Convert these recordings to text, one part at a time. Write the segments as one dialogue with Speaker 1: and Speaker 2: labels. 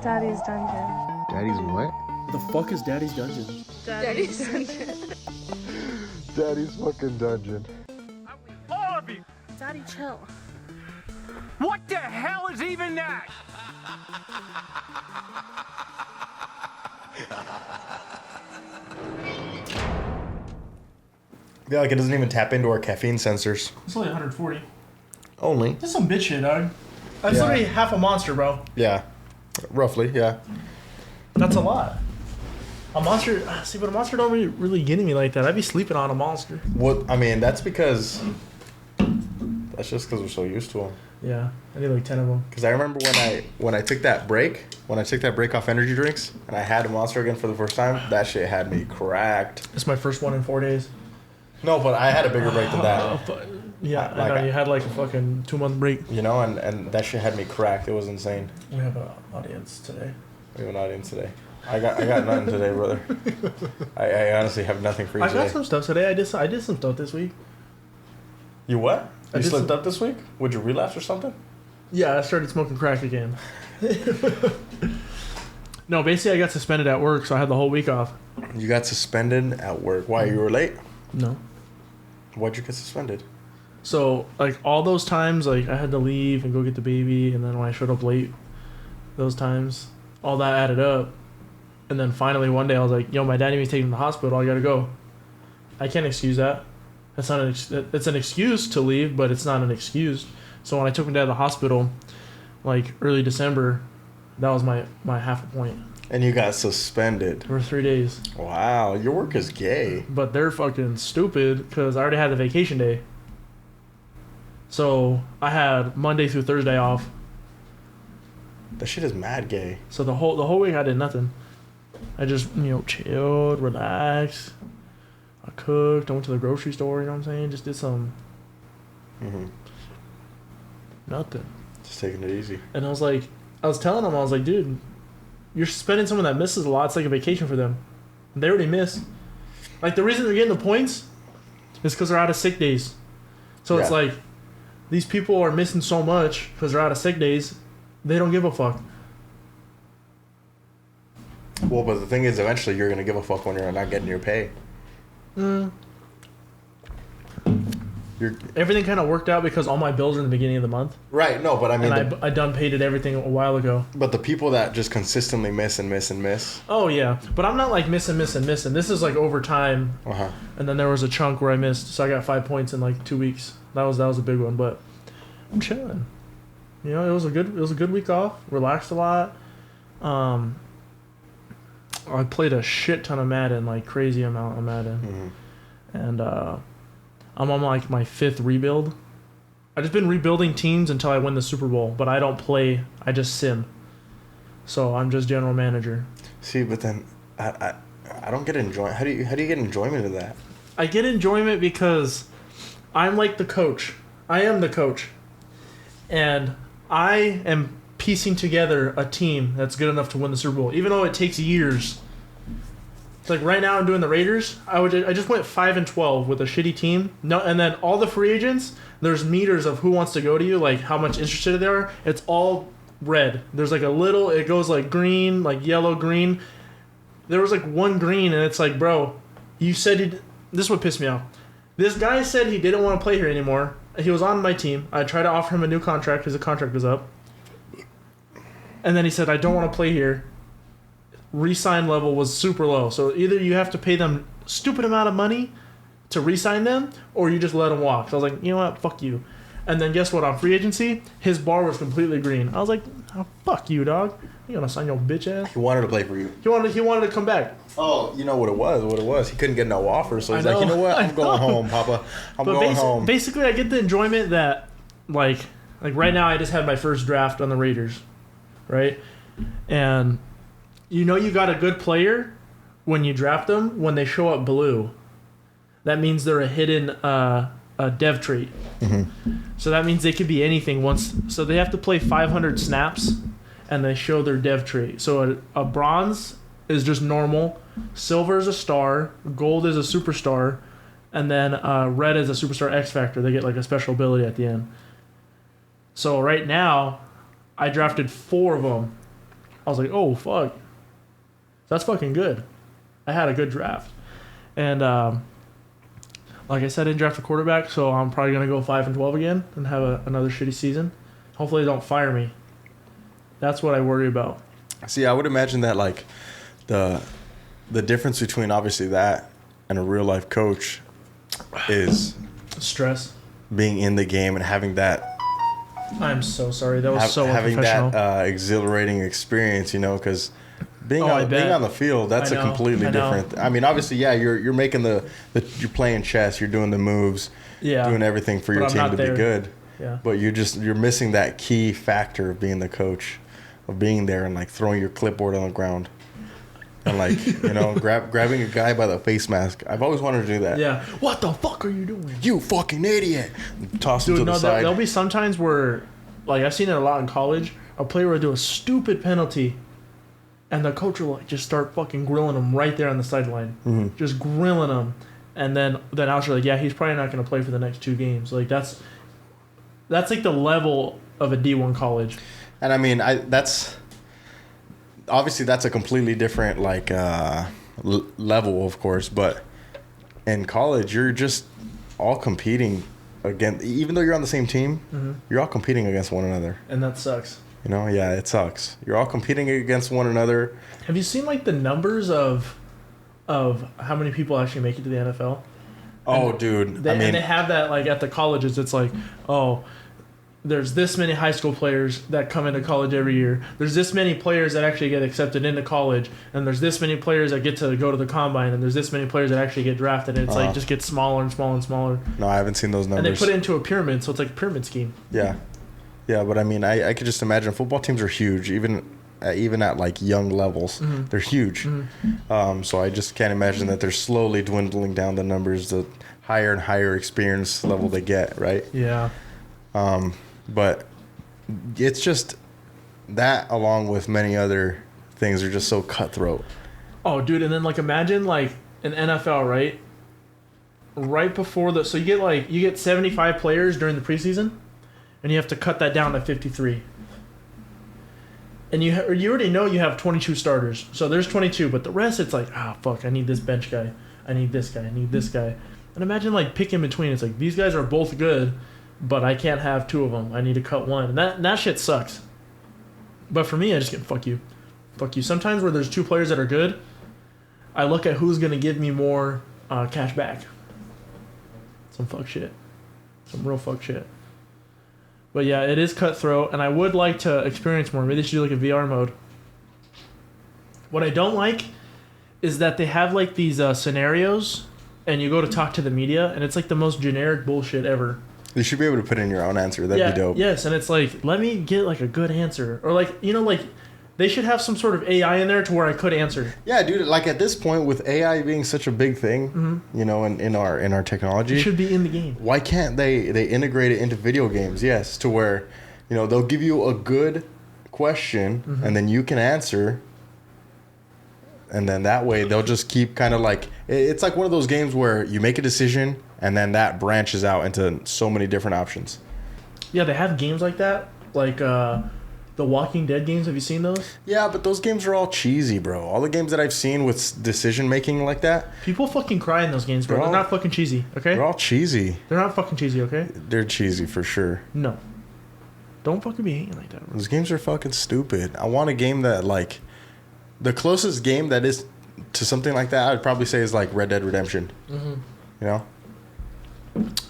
Speaker 1: Daddy's Dungeon.
Speaker 2: Daddy's what?
Speaker 3: The fuck is Daddy's Dungeon?
Speaker 1: Daddy's Dungeon.
Speaker 2: Daddy's fucking dungeon.
Speaker 4: All of you!
Speaker 1: Daddy, chill.
Speaker 4: What the hell is even that?
Speaker 5: Yeah, like it doesn't even tap into our caffeine sensors.
Speaker 3: It's only 140.
Speaker 5: Only.
Speaker 3: That's some bitch shit, dog. That's
Speaker 5: Yeah.
Speaker 3: literally half a monster, bro.
Speaker 5: Yeah. Roughly, yeah.
Speaker 3: That's a lot. A monster, see, but a monster don't really get me like that. I'd be sleeping on a monster.
Speaker 5: What I mean, that's just because we're so used to them.
Speaker 3: Yeah, I need like 10 of them.
Speaker 5: Because I remember when I took that break off energy drinks, and I had a monster again for the first time, that shit had me cracked.
Speaker 3: It's my first one in 4 days.
Speaker 5: No, but I had a bigger break than that.
Speaker 3: Yeah,
Speaker 5: Like
Speaker 3: I know. You had like a fucking 2-month break.
Speaker 5: You know, and that shit had me cracked. It was insane.
Speaker 3: We have an audience today.
Speaker 5: We have an audience today. I got nothing today, brother. I honestly have nothing for you
Speaker 3: I
Speaker 5: today.
Speaker 3: got some stuff today. I did some stuff this week.
Speaker 5: You what?
Speaker 3: I
Speaker 5: You
Speaker 3: did
Speaker 5: slipped
Speaker 3: some-
Speaker 5: up this week? Would you relapse or something?
Speaker 3: Yeah, I started smoking crack again. No, basically I got suspended at work, so I had the whole week off.
Speaker 5: You got suspended at work. Why? You were late?
Speaker 3: No.
Speaker 5: Why'd you get suspended?
Speaker 3: So, like, all those times, like, I had to leave and go get the baby, and then when I showed up late, those times, all that added up. And then finally one day I was like, yo, my dad needs me to take him to the hospital, I gotta go. I can't excuse that. That's not it's an excuse to leave, but it's not an excuse. So when I took my dad to the hospital, like, early December, that was my half a point.
Speaker 5: And you got suspended.
Speaker 3: For 3 days.
Speaker 5: Wow, your work is gay.
Speaker 3: But they're fucking stupid, because I already had the vacation day. So I had Monday through Thursday off.
Speaker 5: That shit is mad gay.
Speaker 3: So the whole week I did nothing. I just, chilled, relaxed. I cooked. I went to the grocery store, you know what I'm saying? Just did some nothing.
Speaker 5: Just taking it easy.
Speaker 3: And I was telling them, I was like, dude, you're suspending someone that misses a lot. It's like a vacation for them. They already miss. Like, the reason they're getting the points is because they're out of sick days. So it's
Speaker 5: Yeah.
Speaker 3: like, these people are missing so much because they're out of sick days. They don't give a fuck.
Speaker 5: Well, but the thing is, eventually you're gonna give a fuck when you're not getting your pay.
Speaker 3: Everything kind of worked out because all my bills are in the beginning of the month.
Speaker 5: Right. No, but I mean,
Speaker 3: And I done paid it everything a while ago.
Speaker 5: but the people that just consistently miss and miss and miss.
Speaker 3: Oh, yeah. But I'm not like missing. This is like overtime. And then there was a chunk where I missed. So I got 5 points in like 2 weeks. That was a big one. But I'm chilling. It was a good week off. Relaxed a lot. I played a shit ton of Madden, like crazy amount of Madden. And I'm on like my 5th rebuild. I've just been rebuilding teams until I win the Super Bowl, but I don't play. I just sim. So I'm just general manager.
Speaker 5: See, but then I don't get enjoyment. How do you get enjoyment of that?
Speaker 3: I get enjoyment because I'm like the coach. I am the coach. And I am piecing together a team that's good enough to win the Super Bowl, even though it takes years. It's like right now I'm doing the Raiders. I just went 5-12 with a shitty team. No, and then all the free agents, there's meters of who wants to go to you, like how much interested they are. It's all red. There's like it goes like green, like yellow, green. There was like one green, and it's like, bro, you said this is what pissed me off. This guy said he didn't want to play here anymore. He was on my team. I tried to offer him a new contract because the contract was up. And then he said, I don't want to play here. Re-sign level was super low. So either you have to pay them stupid amount of money to re-sign them, or you just let them walk. So I was like, you know what? Fuck you. And then guess what? On free agency, his bar was completely green. I was like, oh, fuck you, dog. You gonna sign your bitch ass?
Speaker 5: He wanted to play for you.
Speaker 3: He wanted to come back.
Speaker 5: Oh, you know what it was? He couldn't get no offer, so he's like, you know what? I'm going home, Papa. I'm going home.
Speaker 3: Basically, I get the enjoyment that, like right now, I just had my first draft on the Raiders, right? And you got a good player when you draft them when they show up blue. That means they're a hidden dev trait. So that means they could be anything once. So they have to play 500 snaps, and they show their dev trait. So a bronze is just normal, silver is a star, gold is a superstar, and then red is a superstar X Factor. They get like a special ability at the end. So right now, I drafted 4 of them was like, oh fuck, that's fucking good. I had a good draft, and like I said, I didn't draft a quarterback, so I'm probably gonna go 5-12 again and have another shitty season. Hopefully, they don't fire me. That's what I worry about.
Speaker 5: See, I would imagine that like the difference between obviously that and a real life coach is
Speaker 3: Stress.
Speaker 5: being in the game and having that
Speaker 3: I'm so sorry. That was so
Speaker 5: having
Speaker 3: unprofessional.
Speaker 5: that exhilarating experience, you know, because being
Speaker 3: I
Speaker 5: on
Speaker 3: bet.
Speaker 5: the field, that's
Speaker 3: I
Speaker 5: a
Speaker 3: know,
Speaker 5: completely
Speaker 3: I know.
Speaker 5: different. I mean, obviously, yeah, you're making you're playing chess, you're doing the moves,
Speaker 3: Yeah.
Speaker 5: doing everything for
Speaker 3: But
Speaker 5: your
Speaker 3: I'm
Speaker 5: team
Speaker 3: not
Speaker 5: to
Speaker 3: there.
Speaker 5: be good.
Speaker 3: Yeah.
Speaker 5: But you're missing that key factor of being the coach, of being there and like throwing your clipboard on the ground. And like, you know, grabbing a guy by the face mask. I've always wanted to do that.
Speaker 3: Yeah. What the fuck are you doing?
Speaker 5: You fucking idiot. Toss him to
Speaker 3: Dude,
Speaker 5: the
Speaker 3: no,
Speaker 5: side.
Speaker 3: there'll be some times where, like, I've seen it a lot in college. A player will do a stupid penalty, and the coach will like just start fucking grilling him right there on the sideline, just grilling him, and then I'll show like, yeah, he's probably not going to play for the next 2 games. Like that's like the level of a D1 college.
Speaker 5: And I mean, that's obviously that's a completely different like level, of course. But in college, you're just all competing against. Even though you're on the same team, you're all competing against one another.
Speaker 3: And that sucks.
Speaker 5: You know, yeah, it sucks. You're all competing against one another.
Speaker 3: Have you seen like the numbers of how many people actually make it to the NFL?
Speaker 5: Oh, dude.
Speaker 3: And they have that like at the colleges. It's like, oh, there's this many high school players that come into college every year. There's this many players that actually get accepted into college, and there's this many players that get to go to the combine, and there's this many players that actually get drafted. And it's like just gets smaller and smaller and smaller.
Speaker 5: No, I haven't seen those numbers.
Speaker 3: And they put it into a pyramid, so it's like a pyramid scheme.
Speaker 5: Yeah, yeah, but I mean, I could just imagine football teams are huge, even at like young levels. They're huge. So I just can't imagine that they're slowly dwindling down the numbers, the higher and higher experience level they get, right?
Speaker 3: Yeah.
Speaker 5: But it's just that, along with many other things, are just so cutthroat.
Speaker 3: Oh, dude, and then like imagine like an NFL, right? Right before so you get 75 players during the preseason, and you have to cut that down to 53. And you already know you have 22 starters, so there's 22, but the rest it's like, fuck, I need this bench guy, I need this guy, I need this guy, and imagine like pick in between. It's like these guys are both good, but I can't have 2 of them. I need to cut one, and that shit sucks. But for me, I just get fuck you. Sometimes where there's 2 players that are good, I look at who's gonna give me more cash back. Some fuck shit, some real fuck shit. But yeah, it is cutthroat, and I would like to experience more. Maybe they should do like a VR mode. What I don't like is that they have like these scenarios, and you go to talk to the media, and it's like the most generic bullshit ever.
Speaker 5: You should be able to put in your own answer. That'd be dope.
Speaker 3: Yes, and it's like, let me get like a good answer. Or like, you know, like they should have some sort of AI in there to where I could answer.
Speaker 5: Yeah, dude. Like at this point, with AI being such a big thing, you know, in our technology,
Speaker 3: It should be in the game.
Speaker 5: why can't they integrate it into video games? Yes, to where, you know, they'll give you a good question and then you can answer, and then that way they'll just keep kind of like, it's like one of those games where you make a decision and then that branches out into so many different options.
Speaker 3: Yeah, they have games like that, like the Walking Dead games. Have you seen those?
Speaker 5: Yeah, but those games are all cheesy, bro. All the games that I've seen with decision making like that,
Speaker 3: People fucking cry in those games, bro.
Speaker 5: They're
Speaker 3: They're
Speaker 5: all-
Speaker 3: not fucking cheesy, okay?
Speaker 5: they're all cheesy.
Speaker 3: They're not fucking cheesy, okay?
Speaker 5: They're cheesy for sure.
Speaker 3: No. Don't fucking be hating like that, bro.
Speaker 5: Those games are fucking stupid. I want a game that, like, the closest game that is to something like that, I'd probably say is like Red Dead Redemption. You know?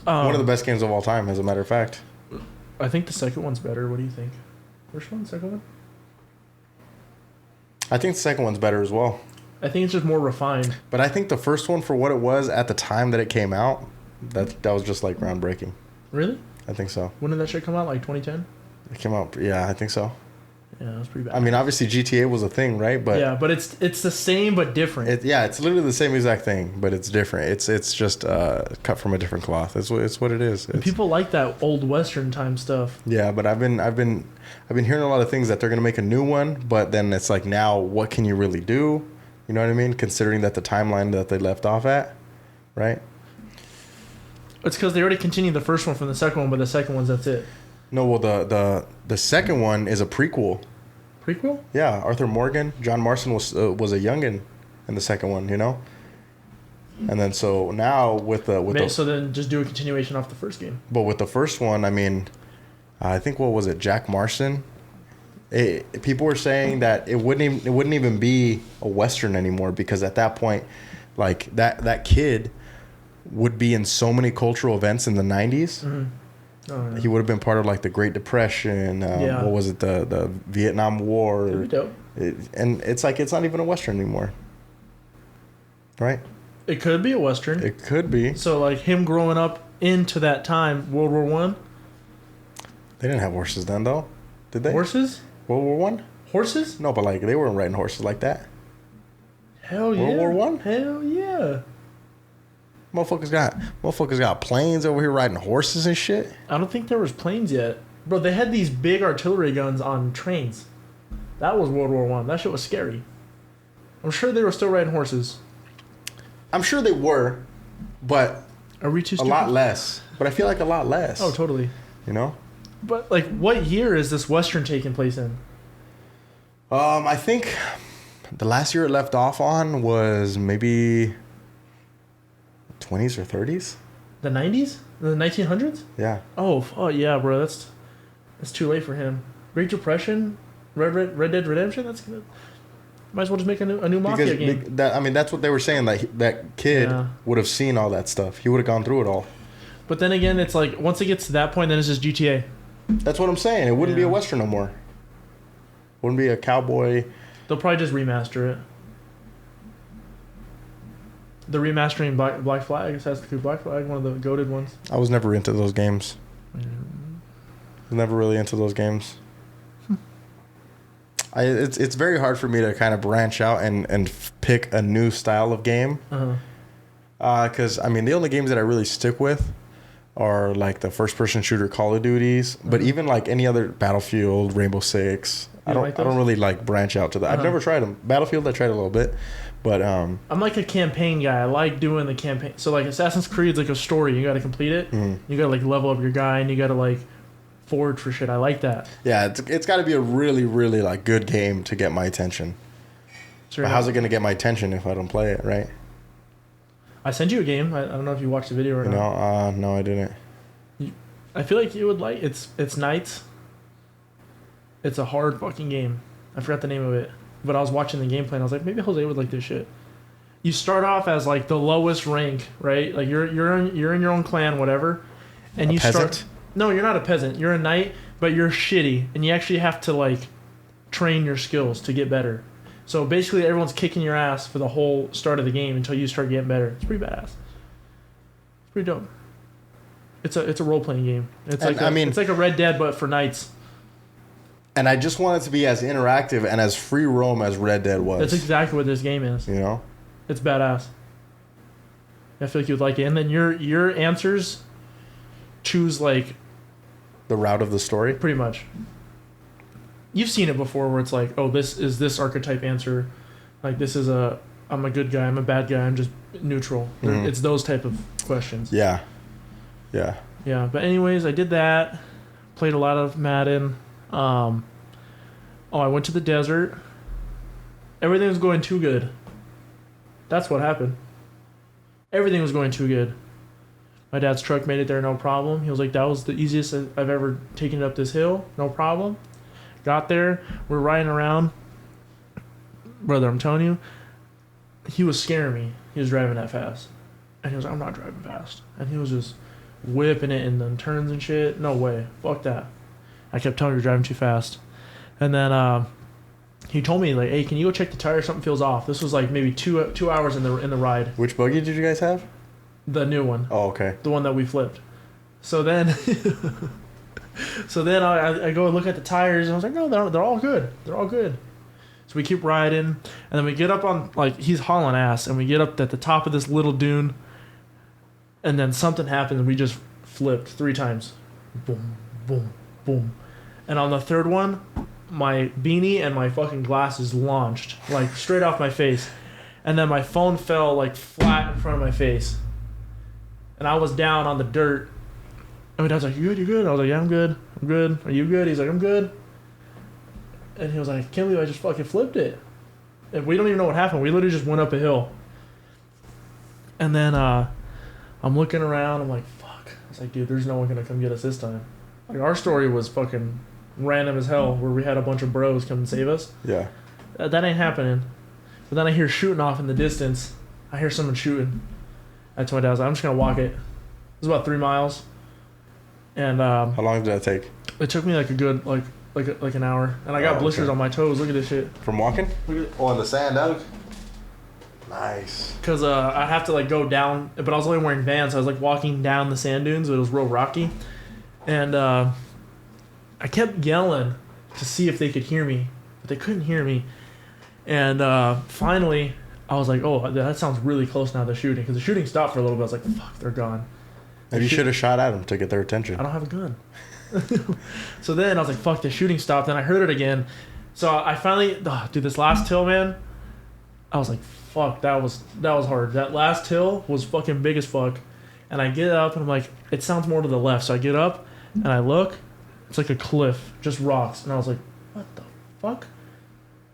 Speaker 5: One of the best games of all time, as a matter of fact.
Speaker 3: I think the second one's better. What do you think? First one, second one?
Speaker 5: I think the second one's better as well.
Speaker 3: I think it's just more refined.
Speaker 5: But I think the first one, for what it was at the time that it came out, that was just like groundbreaking.
Speaker 3: Really?
Speaker 5: I think so.
Speaker 3: When did that shit come out? Like 2010?
Speaker 5: It came out, yeah, I think so.
Speaker 3: Yeah, that was pretty bad.
Speaker 5: I mean, obviously GTA was a thing, right? But
Speaker 3: yeah, but it's the same but different.
Speaker 5: it's literally the same exact thing, but it's different. It's just cut from a different cloth. It's what it is. It's,
Speaker 3: People like that old Western time stuff.
Speaker 5: yeah, but I've been hearing a lot of things that they're gonna make a new one, but then it's like, now what can you really do? You know what I mean? Considering that the timeline that they left off at, right?
Speaker 3: It's because they already continued the first one from the second one, but the second one's that's it.
Speaker 5: No, well the second one is a prequel
Speaker 3: Prequel?
Speaker 5: Yeah, Arthur Morgan. John Marston was a youngin in the second one, you know. And then so now with the
Speaker 3: So then just do a continuation off the first game.
Speaker 5: but with the first one, I mean, I think what was it, Jack Marston? People were saying that it wouldn't even be a Western anymore because at that point, like that kid would be in so many cultural events in the 90s.
Speaker 3: Mm-hmm. Oh, yeah.
Speaker 5: He would have been part of like the Great Depression.
Speaker 3: Yeah.
Speaker 5: What was it? The Vietnam War.
Speaker 3: That'd be dope.
Speaker 5: And it's like it's not even a Western anymore, right?
Speaker 3: It could be a Western.
Speaker 5: It could be.
Speaker 3: So like him growing up into that time, World War One.
Speaker 5: They didn't have horses then, though, did they?
Speaker 3: Horses?
Speaker 5: World War One?
Speaker 3: Horses?
Speaker 5: No, but like they weren't riding horses like that.
Speaker 3: Hell yeah.
Speaker 5: World War One?
Speaker 3: Hell yeah.
Speaker 5: Motherfuckers got planes over here riding horses and shit.
Speaker 3: I don't think there was planes yet. Bro, they had these big artillery guns on trains. That was World War One. That shit was scary. I'm sure they were still riding horses.
Speaker 5: I'm sure they were, but
Speaker 3: Are we too
Speaker 5: a
Speaker 3: stupid?
Speaker 5: lot less. But I feel like a lot less.
Speaker 3: Oh, totally.
Speaker 5: You know?
Speaker 3: But like, what year is this Western taking place in?
Speaker 5: I think the last year it left off on was maybe 20s or 30s.
Speaker 3: The 90s? The 1900s?
Speaker 5: Yeah.
Speaker 3: Oh yeah, bro. That's too late for him. Great Depression, Red Dead Redemption. That's good. Might as well just make a new Mafia game.
Speaker 5: That's what they were saying. That kid
Speaker 3: Yeah.
Speaker 5: would have seen all that stuff. He would have gone through it all.
Speaker 3: But then again, it's like once it gets to that point, then it's just GTA.
Speaker 5: That's what I'm saying. It wouldn't be a
Speaker 3: Yeah.
Speaker 5: Western no more. Wouldn't be a cowboy.
Speaker 3: They'll probably just remaster it. The remastering Black Flag, Assassin's Creed Black Flag, one of the goated ones.
Speaker 5: I was never into those games. I was never really into those games. It's very hard for me to kind of branch out and pick a new style of game. Because, I mean, the only games that I really stick with are like the first-person shooter Call of Duties. But even like any other Battlefield, Rainbow Six, I don't really like branch out to that. I've never tried them. Battlefield, I tried a little bit. But
Speaker 3: I'm like a campaign guy. I like doing the campaign. So like Assassin's Creed's like a story. You got to complete it. You got to like level up your guy, and you got to like forge for shit. I like that.
Speaker 5: yeah, it's got to be a really, really like good game to get my attention.
Speaker 3: Straight
Speaker 5: But
Speaker 3: up.
Speaker 5: how's it going to get my attention if I don't play it, right?
Speaker 3: I sent you a game. I don't know if you watched the video or not.
Speaker 5: No, I didn't.
Speaker 3: I feel like you would like it's Knights. It's a hard fucking game. I forgot the name of it. But I was watching the gameplay and I was like, maybe Jose would like this shit. You start off as like the lowest rank, right? Like you're in your own clan, whatever. And
Speaker 5: A
Speaker 3: you
Speaker 5: peasant?
Speaker 3: start. No, you're not a peasant. You're a knight, but you're shitty, and you actually have to like train your skills to get better. So basically, everyone's kicking your ass for the whole start of the game until you start getting better. It's pretty badass. It's pretty dope. It's a role playing game. It's like it's like a Red Dead but for knights.
Speaker 5: And I just want it to be as interactive and as free roam as Red Dead was.
Speaker 3: That's exactly what this game is.
Speaker 5: You know?
Speaker 3: It's badass. I feel like you would like it. And then your answers choose like
Speaker 5: The route of the story.
Speaker 3: pretty much. You've seen it before where it's like, oh, this is this archetype answer. Like this is I'm a good guy, I'm a bad guy, I'm just neutral.
Speaker 5: Mhm.
Speaker 3: It's those type of questions.
Speaker 5: Yeah. Yeah.
Speaker 3: Yeah, but anyways, I did that. Played a lot of Madden. I went to the desert. Everything was going too good. That's what happened. Everything was going too good. My dad's truck made it there, no problem. He was like, that was the easiest I've ever taken it up this hill, no problem. Got there, we're riding around. Brother, I'm telling you, he was scaring me. He was driving that fast. And he was like, I'm not driving fast. And he was just whipping it in the turns and shit. No way. Fuck that. I kept telling him you're driving too fast. And then he told me, like, hey, can you go check the tire? Something feels off. This was like maybe two hours in the ride.
Speaker 5: Which buggy did you guys have?
Speaker 3: The new one.
Speaker 5: Oh, okay.
Speaker 3: The one that we flipped. So then I go and look at the tires and I was like, no, they're all good. They're all good. So we keep riding and then we get up on, like, he's hauling ass and we get up at the top of this little dune and then something happened and we just flipped 3 times. Boom, boom, boom. And on the third one, my beanie and my fucking glasses launched, like, straight off my face. And then my phone fell, like, flat in front of my face. And I was down on the dirt. And my dad's like, you good? You good? I was like, yeah, I'm good. I'm good. Are you good? He's like, I'm good. And he was like, I can't believe I just fucking flipped it. And we don't even know what happened. We literally just went up a hill. And then I'm looking around. I'm like, fuck. I was like, dude, there's no one going to come get us this time. Like, our story was fucking random as hell, where we had a bunch of bros come and save us.
Speaker 5: Yeah.
Speaker 3: That ain't happening. But then I hear shooting off in the distance. I hear someone shooting. I told my dad, I was like, I'm just going to walk it. It was about 3 miles. And
Speaker 5: How long did that take?
Speaker 3: it took me like a good, like an hour. And I got blisters on my toes. Look at this shit.
Speaker 5: From walking?
Speaker 3: Look at it.
Speaker 5: Oh, on the sand out? Nice.
Speaker 3: Because I have to like go down, but I was only wearing Vans. So I was like walking down the sand dunes, but it was real rocky. And I kept yelling to see if they could hear me, but they couldn't hear me. And finally, I was like, oh, that sounds really close now, the shooting. Because the shooting stopped for a little bit. I was like, fuck, they're gone.
Speaker 5: Maybe you should have shot at them to get their attention.
Speaker 3: I don't have a gun. So then I was like, fuck, the shooting stopped. And I heard it again. So I finally, dude, this last hill, man, I was like, fuck, that was hard. That last hill was fucking big as fuck. And I get up and I'm like, it sounds more to the left. So I get up and I look. It's like a cliff, just rocks. And I was like, what the fuck?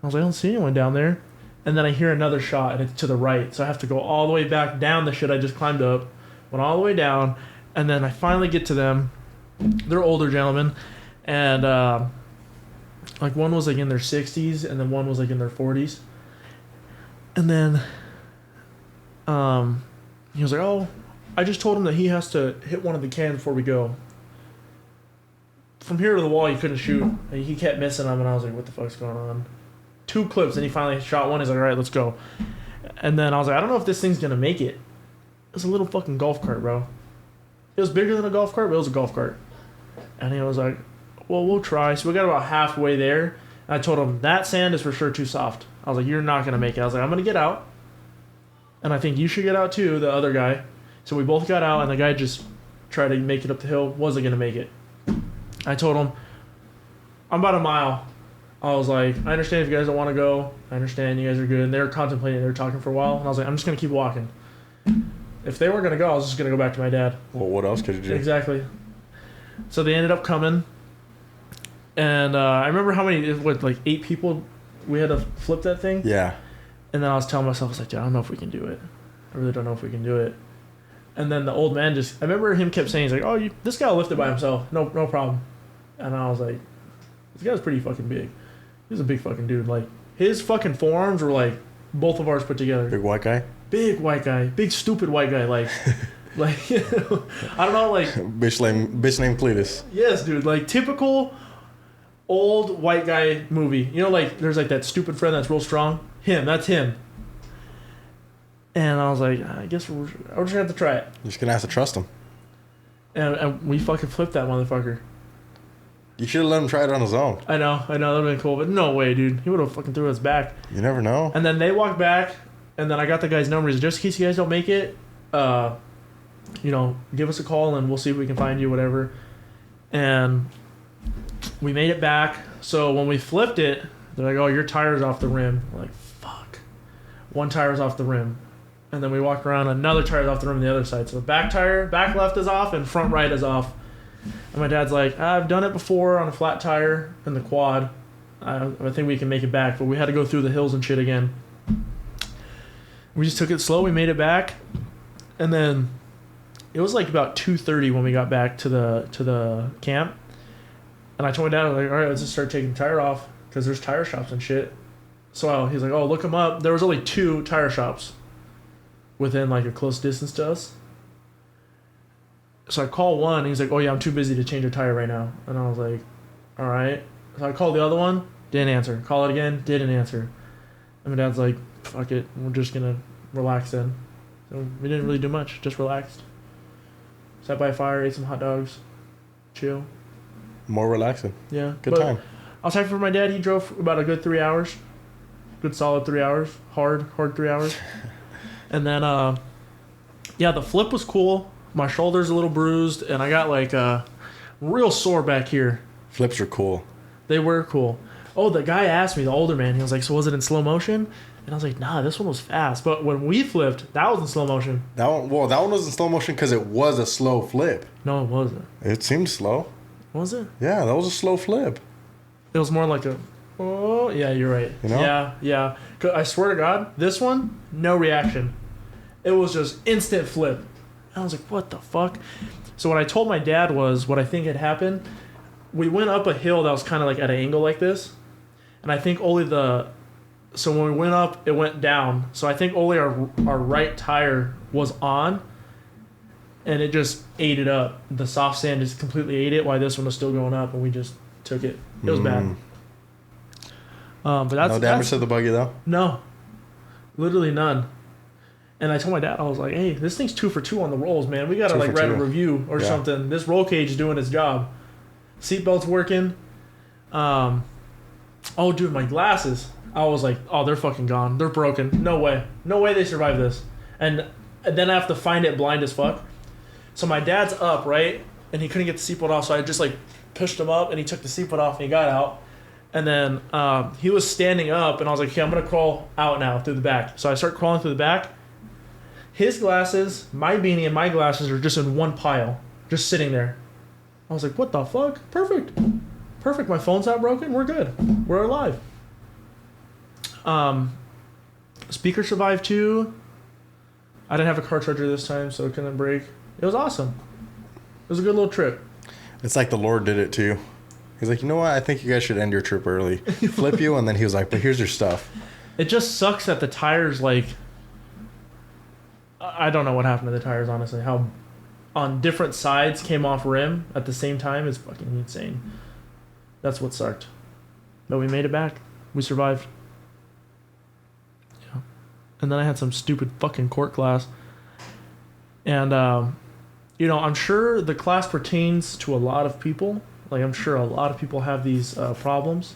Speaker 3: I was like, I don't see anyone down there. And then I hear another shot and it's to the right. So I have to go all the way back down the shit I just climbed up. Went all the way down. And then I finally get to them. They're older gentlemen. And like one was like in their 60s and then one was like in their 40s. And then he was like, oh, I just told him that he has to hit one of the cans before we go. From here to the wall, he couldn't shoot. And he kept missing them, and I was like, what the fuck's going on? 2 clips, and he finally shot one. He's like, all right, let's go. And then I was like, I don't know if this thing's going to make it. It was a little fucking golf cart, bro. It was bigger than a golf cart, but it was a golf cart. And he was like, well, we'll try. So we got about halfway there. And I told him, that sand is for sure too soft. I was like, you're not going to make it. I was like, I'm going to get out. And I think you should get out too, the other guy. So we both got out, and the guy just tried to make it up the hill. Wasn't going to make it. I told him, I'm about a mile. I was like, I understand if you guys don't want to go. I understand you guys are good. And they were contemplating. They were talking for a while. And I was like, I'm just going to keep walking. If they weren't going to go, I was just going to go back to my dad.
Speaker 5: Well, what else could you do?
Speaker 3: Exactly. So they ended up coming. And I remember how many, like 8 people we had to flip that thing?
Speaker 5: Yeah.
Speaker 3: And then I was telling myself, I was like, dude, I don't know if we can do it. I really don't know if we can do it. And then the old man I remember him kept saying, he's like, oh, this guy will lift it by himself. No problem. And I was like, this guy's pretty fucking big. He was a big fucking dude. Like, his fucking forearms were like both of ours put together.
Speaker 5: Big white guy?
Speaker 3: Big white guy. Big stupid white guy. Like, like, you know, I don't know, like.
Speaker 5: Bitch named Cletus.
Speaker 3: Yes, dude. Like, typical old white guy movie. You know, like, there's like that stupid friend that's real strong. That's him. And I was like, I guess we're just going to have to try it.
Speaker 5: You're just going to have to trust him.
Speaker 3: And we fucking flipped that motherfucker.
Speaker 5: You should have let him try it on his own.
Speaker 3: I know, that would have been cool, but no way, dude. He would have fucking threw us back.
Speaker 5: You never know.
Speaker 3: And then they walked back, and then I got the guy's numbers. Just in case you guys don't make it, you know, give us a call and we'll see if we can find you, whatever. And we made it back. So when we flipped it, they're like, oh, your tire's off the rim. We're like, fuck. One tire's off the rim. And then we walked around, another tire's off the rim on the other side. So the back left is off, and front right is off. And my dad's like, I've done it before on a flat tire in the quad. I think we can make it back, but we had to go through the hills and shit again. We just took it slow. We made it back, and then it was like about 2:30 when we got back to the camp. And I told my dad, I was like, all right, let's just start taking the tire off because there's tire shops and shit. So he's like, oh, look them up. There was only 2 tire shops within like a close distance to us. So I call one, and he's like, oh yeah, I'm too busy to change a tire right now. And I was like, all right. So I called the other one, didn't answer. Call it again, didn't answer. And my dad's like, fuck it, we're just gonna relax then. So we didn't really do much, just relaxed. Sat by a fire, ate some hot dogs, chill.
Speaker 5: More relaxing.
Speaker 3: Yeah.
Speaker 5: Good time.
Speaker 3: I was happy for my dad. He drove about a good 3 hours. Good solid 3 hours. Hard 3 hours. And then, yeah, the flip was cool. My shoulder's a little bruised, and I got like real sore back here.
Speaker 5: Flips are cool.
Speaker 3: They were cool. Oh, the guy asked me, the older man, he was like, so was it in slow motion? And I was like, nah, this one was fast. But when we flipped, that was in slow motion.
Speaker 5: That one was in slow motion because it was a slow flip.
Speaker 3: No, it wasn't.
Speaker 5: It seemed slow.
Speaker 3: Was it?
Speaker 5: Yeah, that was a slow flip.
Speaker 3: It was more like a Oh, yeah, you're right.
Speaker 5: You know?
Speaker 3: Yeah, yeah. 'Cause I swear to God, this one, no reaction. It was just instant flip. I was like, what the fuck? So what I told my dad was what I think had happened. We went up a hill that was kind of like at an angle like this. And I think only so when we went up, it went down. So I think only our right tire was on. And it just ate it up. The soft sand just completely ate it while this one was still going up. And we just took it. It was bad. But that's
Speaker 5: No damage to the buggy though?
Speaker 3: No. Literally none. And I told my dad, I was like, hey, this thing's 2 for 2 on the rolls, man. We got to like write a review or something. This roll cage is doing its job. Seatbelt's working. Oh, dude, my glasses. I was like, oh, they're fucking gone. They're broken. No way. No way they survive this. And then I have to find it blind as fuck. So my dad's up, right? And he couldn't get the seatbelt off, so I just like pushed him up and he took the seatbelt off and he got out. And then he was standing up and I was like, okay, I'm going to crawl out now through the back. So I start crawling through the back. His glasses, my beanie, and my glasses are just in one pile, just sitting there. I was like, what the fuck? Perfect. Perfect. My phone's not broken. We're good. We're alive. Speaker survived too. I didn't have a car charger this time, so it couldn't break. It was awesome. It was a good little trip.
Speaker 5: It's like the Lord did it too. He's like, you know what? I think you guys should end your trip early. Flip you, and then he was like, but here's your stuff.
Speaker 3: It just sucks that the tires, like... I don't know what happened to the tires, honestly. How on different sides came off rim at the same time is fucking insane. That's what sucked. But we made it back. We survived. Yeah. And then I had some stupid fucking court class. And, I'm sure the class pertains to a lot of people. Like, I'm sure a lot of people have these problems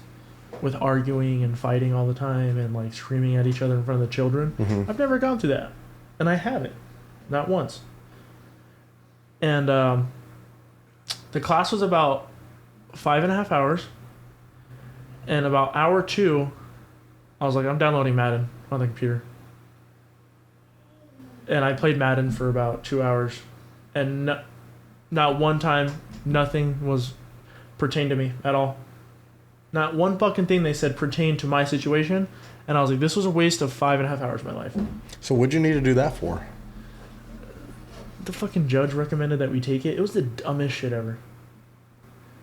Speaker 3: with arguing and fighting all the time and, like, screaming at each other in front of the children.
Speaker 5: Mm-hmm.
Speaker 3: I've never gone through that. And I haven't. Not once. And the class was about 5.5 hours. And about hour 2, I was like, I'm downloading Madden on the computer. And I played Madden for about 2 hours. And not one time, nothing was pertained to me at all. Not one fucking thing they said pertained to my situation. And I was like, this was a waste of 5.5 hours of my life.
Speaker 5: So what'd you need to do that for?
Speaker 3: The fucking judge recommended that we take it. It was the dumbest shit ever.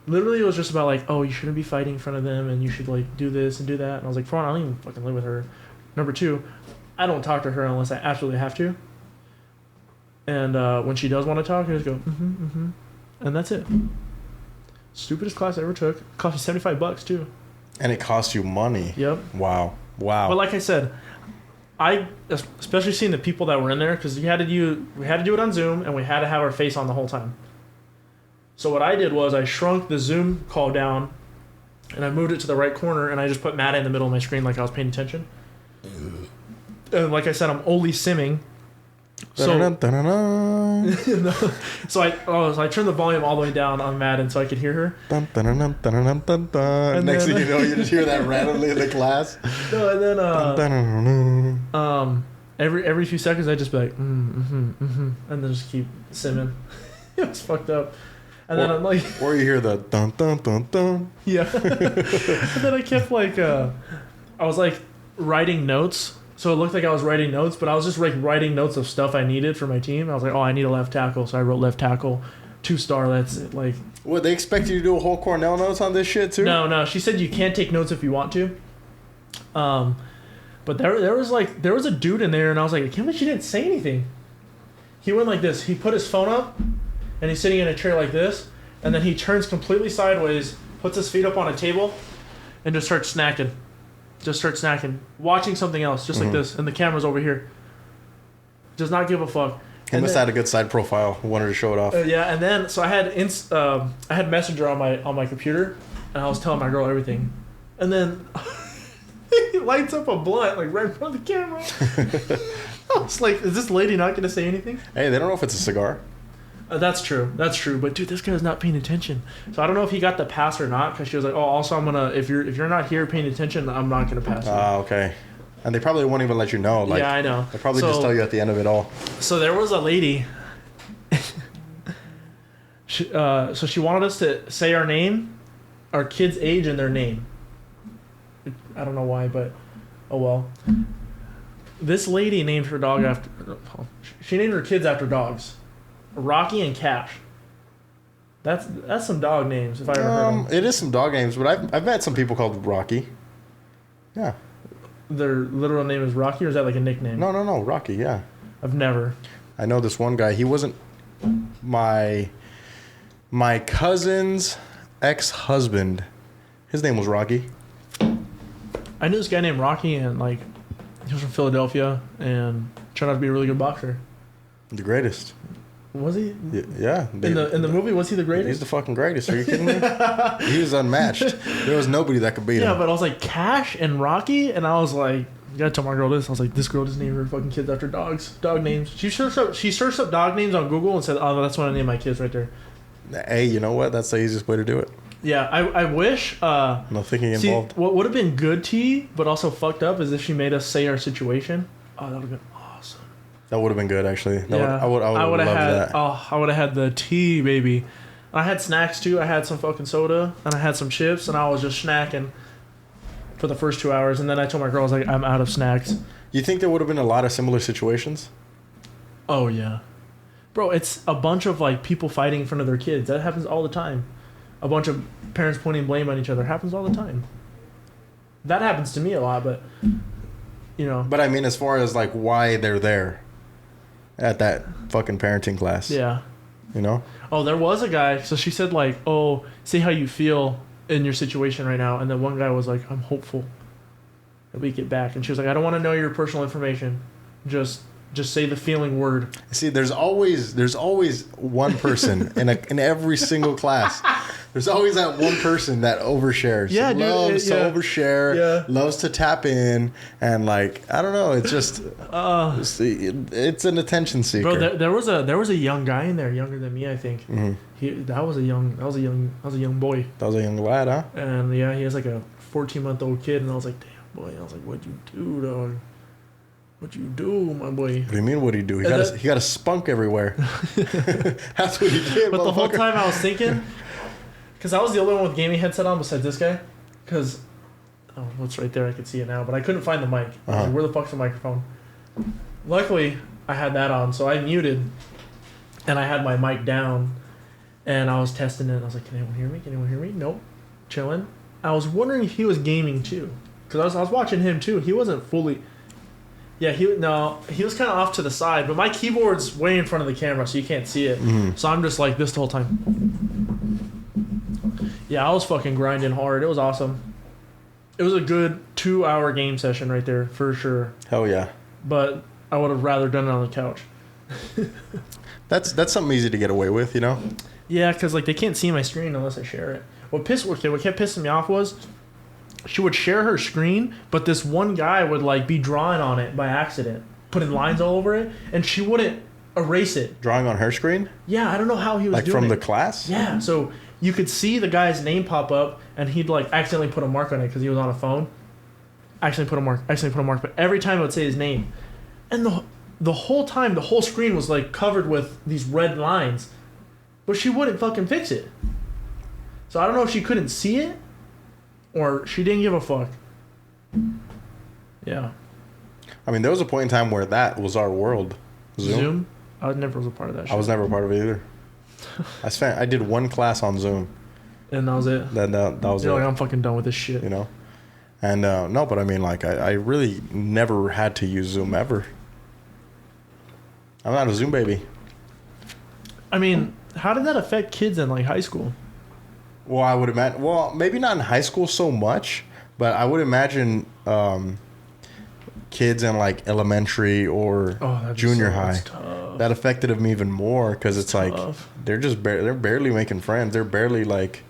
Speaker 3: Literally, it was just about like, oh, you shouldn't be fighting in front of them, and you should like do this and do that. And I was like, for one, I don't even fucking live with her. Number 2, I don't talk to her unless I absolutely have to. And when she does want to talk, I just go, and that's it. Stupidest class I ever took. Cost me $75 too.
Speaker 5: And it cost you money.
Speaker 3: Yep.
Speaker 5: Wow.
Speaker 3: But like I said, I especially seeing the people that were in there, because we had to do it on Zoom and we had to have our face on the whole time. So what I did was I shrunk the Zoom call down and I moved it to the right corner and I just put Matt in the middle of my screen like I was paying attention. And like I said, I'm only simming. So I turned the volume all the way down on Madden so I could hear her.
Speaker 5: And next thing you know, you just hear that randomly in the class.
Speaker 3: No, and then every few seconds I just be like and then just keep simming. It was fucked up. And then I'm like,
Speaker 5: or you hear the dun dun dun dun.
Speaker 3: Yeah. And then I kept like I was like writing notes. So it looked like I was writing notes, but I was just like writing notes of stuff I needed for my team. I was like, oh, I need a left tackle, so I wrote left tackle, 2-star. That's it. Like,
Speaker 5: what, they expect you to do a whole Cornell notes on this shit too?
Speaker 3: No. She said you can't take notes if you want to. But there was a dude in there, and I was like, I can't believe she didn't say anything. He went like this. He put his phone up, and he's sitting in a chair like this, and then he turns completely sideways, puts his feet up on a table, and just starts snacking. Watching something else, just like this, and the camera's over here. Does not give a fuck.
Speaker 5: He must have had a good side profile. Wanted to show it off.
Speaker 3: Yeah, and then so I had Messenger on my computer, and I was telling my girl everything, and then he lights up a blunt like right in front of the camera. I was like, is this lady not gonna say anything?
Speaker 5: Hey, they don't know if it's a cigar.
Speaker 3: That's true. But dude, this guy's not paying attention. So I don't know if he got the pass or not, because she was like, "Oh, also I'm gonna if you're not here paying attention, I'm not gonna pass you."
Speaker 5: Okay. And they probably won't even let you know. Like,
Speaker 3: yeah, I know.
Speaker 5: They probably just tell you at the end of it all.
Speaker 3: So there was a lady. So she wanted us to say our name, our kid's age, and their name. I don't know why, but oh well. This lady named her dog after. She named her kids after dogs, Rocky and Cash. That's some dog names if I ever heard them.
Speaker 5: It is some dog names, but I've met some people called Rocky. Yeah.
Speaker 3: Their literal name is Rocky, or is that like a nickname?
Speaker 5: No, Rocky. Yeah.
Speaker 3: I've never.
Speaker 5: I know this one guy. He wasn't my cousin's ex-husband. His name was Rocky.
Speaker 3: I knew this guy named Rocky, and like he was from Philadelphia and turned out to be a really good boxer.
Speaker 5: The greatest.
Speaker 3: Was he?
Speaker 5: Yeah.
Speaker 3: In the movie, was he the greatest?
Speaker 5: He's the fucking greatest. Are you kidding me? He was unmatched. There was nobody that could beat him.
Speaker 3: Yeah, but I was like Cash and Rocky, and I was like, you gotta tell my girl this. I was like, this girl just named her fucking kids after dogs, dog names. She searched up dog names on Google and said, oh, that's what I named my kids right there.
Speaker 5: Hey, you know what? That's the easiest way to do it.
Speaker 3: Yeah, I wish.
Speaker 5: No thinking involved.
Speaker 3: What would have been good tea, but also fucked up, is if she made us say our situation. Oh, that would have been awesome.
Speaker 5: That would have been good, actually.
Speaker 3: I would have loved that. Oh, I would have had the tea, baby. I had snacks too. I had some fucking soda and I had some chips, and I was just snacking for the first 2 hours, and then I told my girl, I was like, I'm out of snacks.
Speaker 5: You think there would have been a lot of similar situations?
Speaker 3: Oh yeah, bro. It's a bunch of like people fighting in front of their kids. That happens all the time. A bunch of parents pointing blame on each other. Happens all the time. That happens to me a lot, but you know.
Speaker 5: But I mean, as far as like why they're there at that fucking parenting class.
Speaker 3: Yeah.
Speaker 5: You know?
Speaker 3: Oh, there was a guy. So she said like, oh, say how you feel in your situation right now. And then one guy was like, I'm hopeful that we get back. And she was like, I don't want to know your personal information. Just say the feeling word.
Speaker 5: See, there's always one person in every single class. There's always that one person that overshares.
Speaker 3: Yeah, dude.
Speaker 5: Loves to overshare.
Speaker 3: Yeah.
Speaker 5: Loves to tap in, and like I don't know. It's just it's an attention seeker.
Speaker 3: Bro, there was a young guy in there, younger than me, I think.
Speaker 5: Mm-hmm.
Speaker 3: That was a young boy.
Speaker 5: That was a young lad, huh?
Speaker 3: And yeah, he was like a 14-month-old kid, and I was like, damn boy. I was like, what'd you do, dog? What you do, my boy?
Speaker 5: What do you mean? What do you do? He got a spunk everywhere. That's what he did.
Speaker 3: But the whole time I was thinking, because I was the only one with gaming headset on besides this guy, because what's right there? I could see it now, but I couldn't find the mic. I was like, where the fuck's the microphone? Luckily, I had that on, so I muted, and I had my mic down, and I was testing it. And I was like, can anyone hear me? Can anyone hear me? Nope. Chilling. I was wondering if he was gaming too, because I was watching him too. He wasn't fully. Yeah, he was kind of off to the side, but my keyboard's way in front of the camera, so you can't see it. Mm-hmm. So I'm just like this the whole time. Yeah, I was fucking grinding hard. It was awesome. It was a good 2-hour game session right there, for sure.
Speaker 5: Hell yeah.
Speaker 3: But I would have rather done it on the couch.
Speaker 5: That's something easy to get away with, you know?
Speaker 3: Yeah, because like they can't see my screen unless I share it. What kept pissing me off was she would share her screen, but this one guy would like be drawing on it by accident, putting lines all over it, and she wouldn't erase it.
Speaker 5: Drawing on her screen?
Speaker 3: Yeah, I don't know how he was
Speaker 5: like
Speaker 3: doing
Speaker 5: from
Speaker 3: it.
Speaker 5: the class?
Speaker 3: Yeah, so you could see the guy's name pop up, and he'd like accidentally put a mark on it because he was on a phone. Accidentally put a mark, but every time it would say his name. And the whole time, the whole screen was like covered with these red lines, but she wouldn't fucking fix it. So I don't know if she couldn't see it, or she didn't give a fuck. Yeah.
Speaker 5: I mean, there was a point in time where that was our world. Zoom?
Speaker 3: I never was a part of that shit.
Speaker 5: I was never a part of it either. I did one class on Zoom.
Speaker 3: And that was it?
Speaker 5: That was it.
Speaker 3: Like, I'm fucking done with this shit.
Speaker 5: You know? And, no, but I mean, like, I really never had to use Zoom ever. I'm not a Zoom baby.
Speaker 3: I mean, how did that affect kids in, like, high school?
Speaker 5: Well, I would imagine... Well, maybe not in high school so much, but I would imagine kids in, like, elementary or junior high. That affected them even more because it's like they're just they're barely making friends. They're barely, like,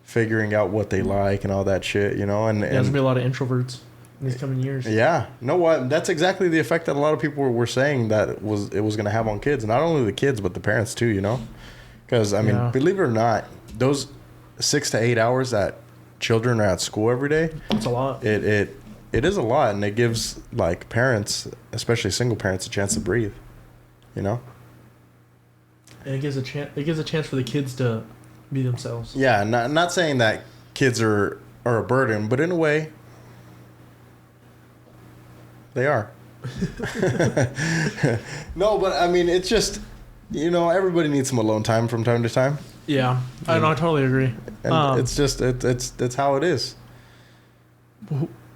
Speaker 5: figuring out what they like and all that shit, you know? And there's
Speaker 3: going to be a lot of introverts in these coming years.
Speaker 5: Yeah. No, what? That's exactly the effect that a lot of people were saying that it was going to have on kids. Not only the kids, but the parents, too, you know? Because, I mean, believe it or not, those 6 to 8 hours that children are at school every day.
Speaker 3: It's a lot.
Speaker 5: It is a lot, and it gives like parents, especially single parents, a chance to breathe. You know.
Speaker 3: And it gives a chance. It gives a chance for the kids to be themselves.
Speaker 5: Yeah, not saying that kids are a burden, but in a way, They are. No, but I mean, it's just, everybody needs some alone time from time to time.
Speaker 3: Yeah, I totally agree.
Speaker 5: And it's just, it's how it is.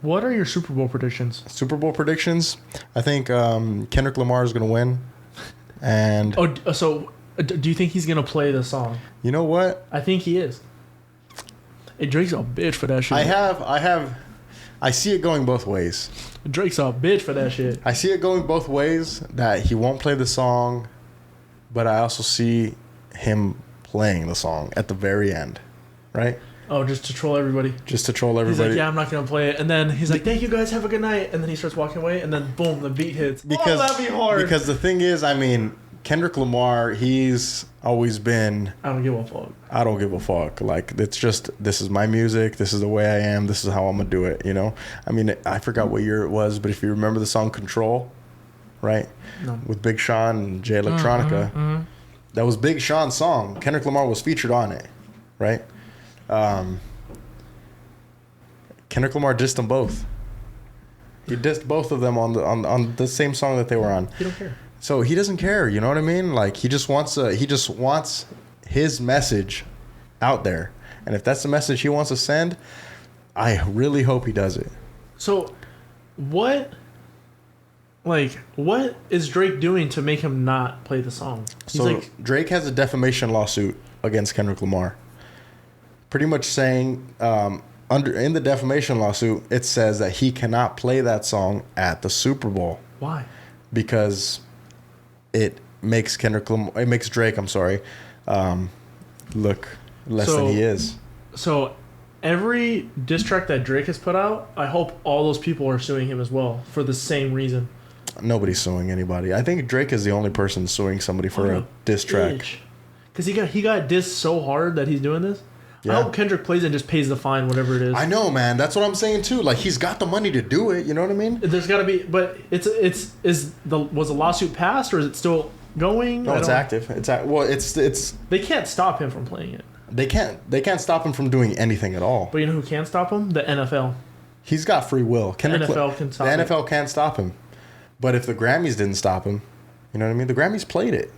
Speaker 3: What are your Super Bowl predictions?
Speaker 5: Super Bowl predictions. I think Kendrick Lamar is going to win. And
Speaker 3: so do you think he's going to play the song?
Speaker 5: You know what?
Speaker 3: I think he is. Hey, Drake's a bitch for that shit.
Speaker 5: I see it going both ways.
Speaker 3: Drake's a bitch for that shit.
Speaker 5: I see it going both ways, that he won't play the song, but I also see him playing the song at the very end, right?
Speaker 3: Oh, just to troll everybody.
Speaker 5: Just to troll everybody.
Speaker 3: He's like, yeah, I'm not going to play it. And then he's like, thank you guys, have a good night. And then he starts walking away, and then boom, the beat hits.
Speaker 5: Because,
Speaker 3: that'd be hard.
Speaker 5: Because the thing is, I mean, Kendrick Lamar, he's always been...
Speaker 3: I don't give a fuck.
Speaker 5: I don't give a fuck. Like, it's just, this is my music. This is the way I am. This is how I'm going to do it, I mean, I forgot what year it was, but if you remember the song Control, right?
Speaker 3: No.
Speaker 5: With Big Sean and Jay Electronica. That was Big Sean's song. Kendrick Lamar was featured on it, right? Kendrick Lamar dissed them both. He dissed both of them on the same song that they were on.
Speaker 3: He don't care.
Speaker 5: So he doesn't care, you know what I mean? Like, he just wants his message out there. And if that's the message he wants to send, I really hope he does it.
Speaker 3: So what is Drake doing to make him not play the song? He's
Speaker 5: Drake has a defamation lawsuit against Kendrick Lamar. Pretty much saying, in the defamation lawsuit, it says that he cannot play that song at the Super Bowl.
Speaker 3: Why?
Speaker 5: Because it makes Drake, look less than he is.
Speaker 3: So every diss track that Drake has put out, I hope all those people are suing him as well for the same reason.
Speaker 5: Nobody's suing anybody. I think Drake is the only person suing somebody for a diss track.
Speaker 3: Because he got dissed so hard that he's doing this.
Speaker 5: Yeah.
Speaker 3: I hope Kendrick plays and just pays the fine, whatever it is.
Speaker 5: I know, man. That's what I'm saying too. Like, he's got the money to do it. You know what I mean?
Speaker 3: There's got to be, but was the lawsuit passed or is it still going?
Speaker 5: No, it's active. It's.
Speaker 3: They can't stop him from playing it.
Speaker 5: They can't stop him from doing anything at all.
Speaker 3: But you know who can stop him? The NFL.
Speaker 5: He's got free will.
Speaker 3: The NFL can stop him.
Speaker 5: The NFL can't stop him. But if the Grammys didn't stop him, you know what I mean? The Grammys played it.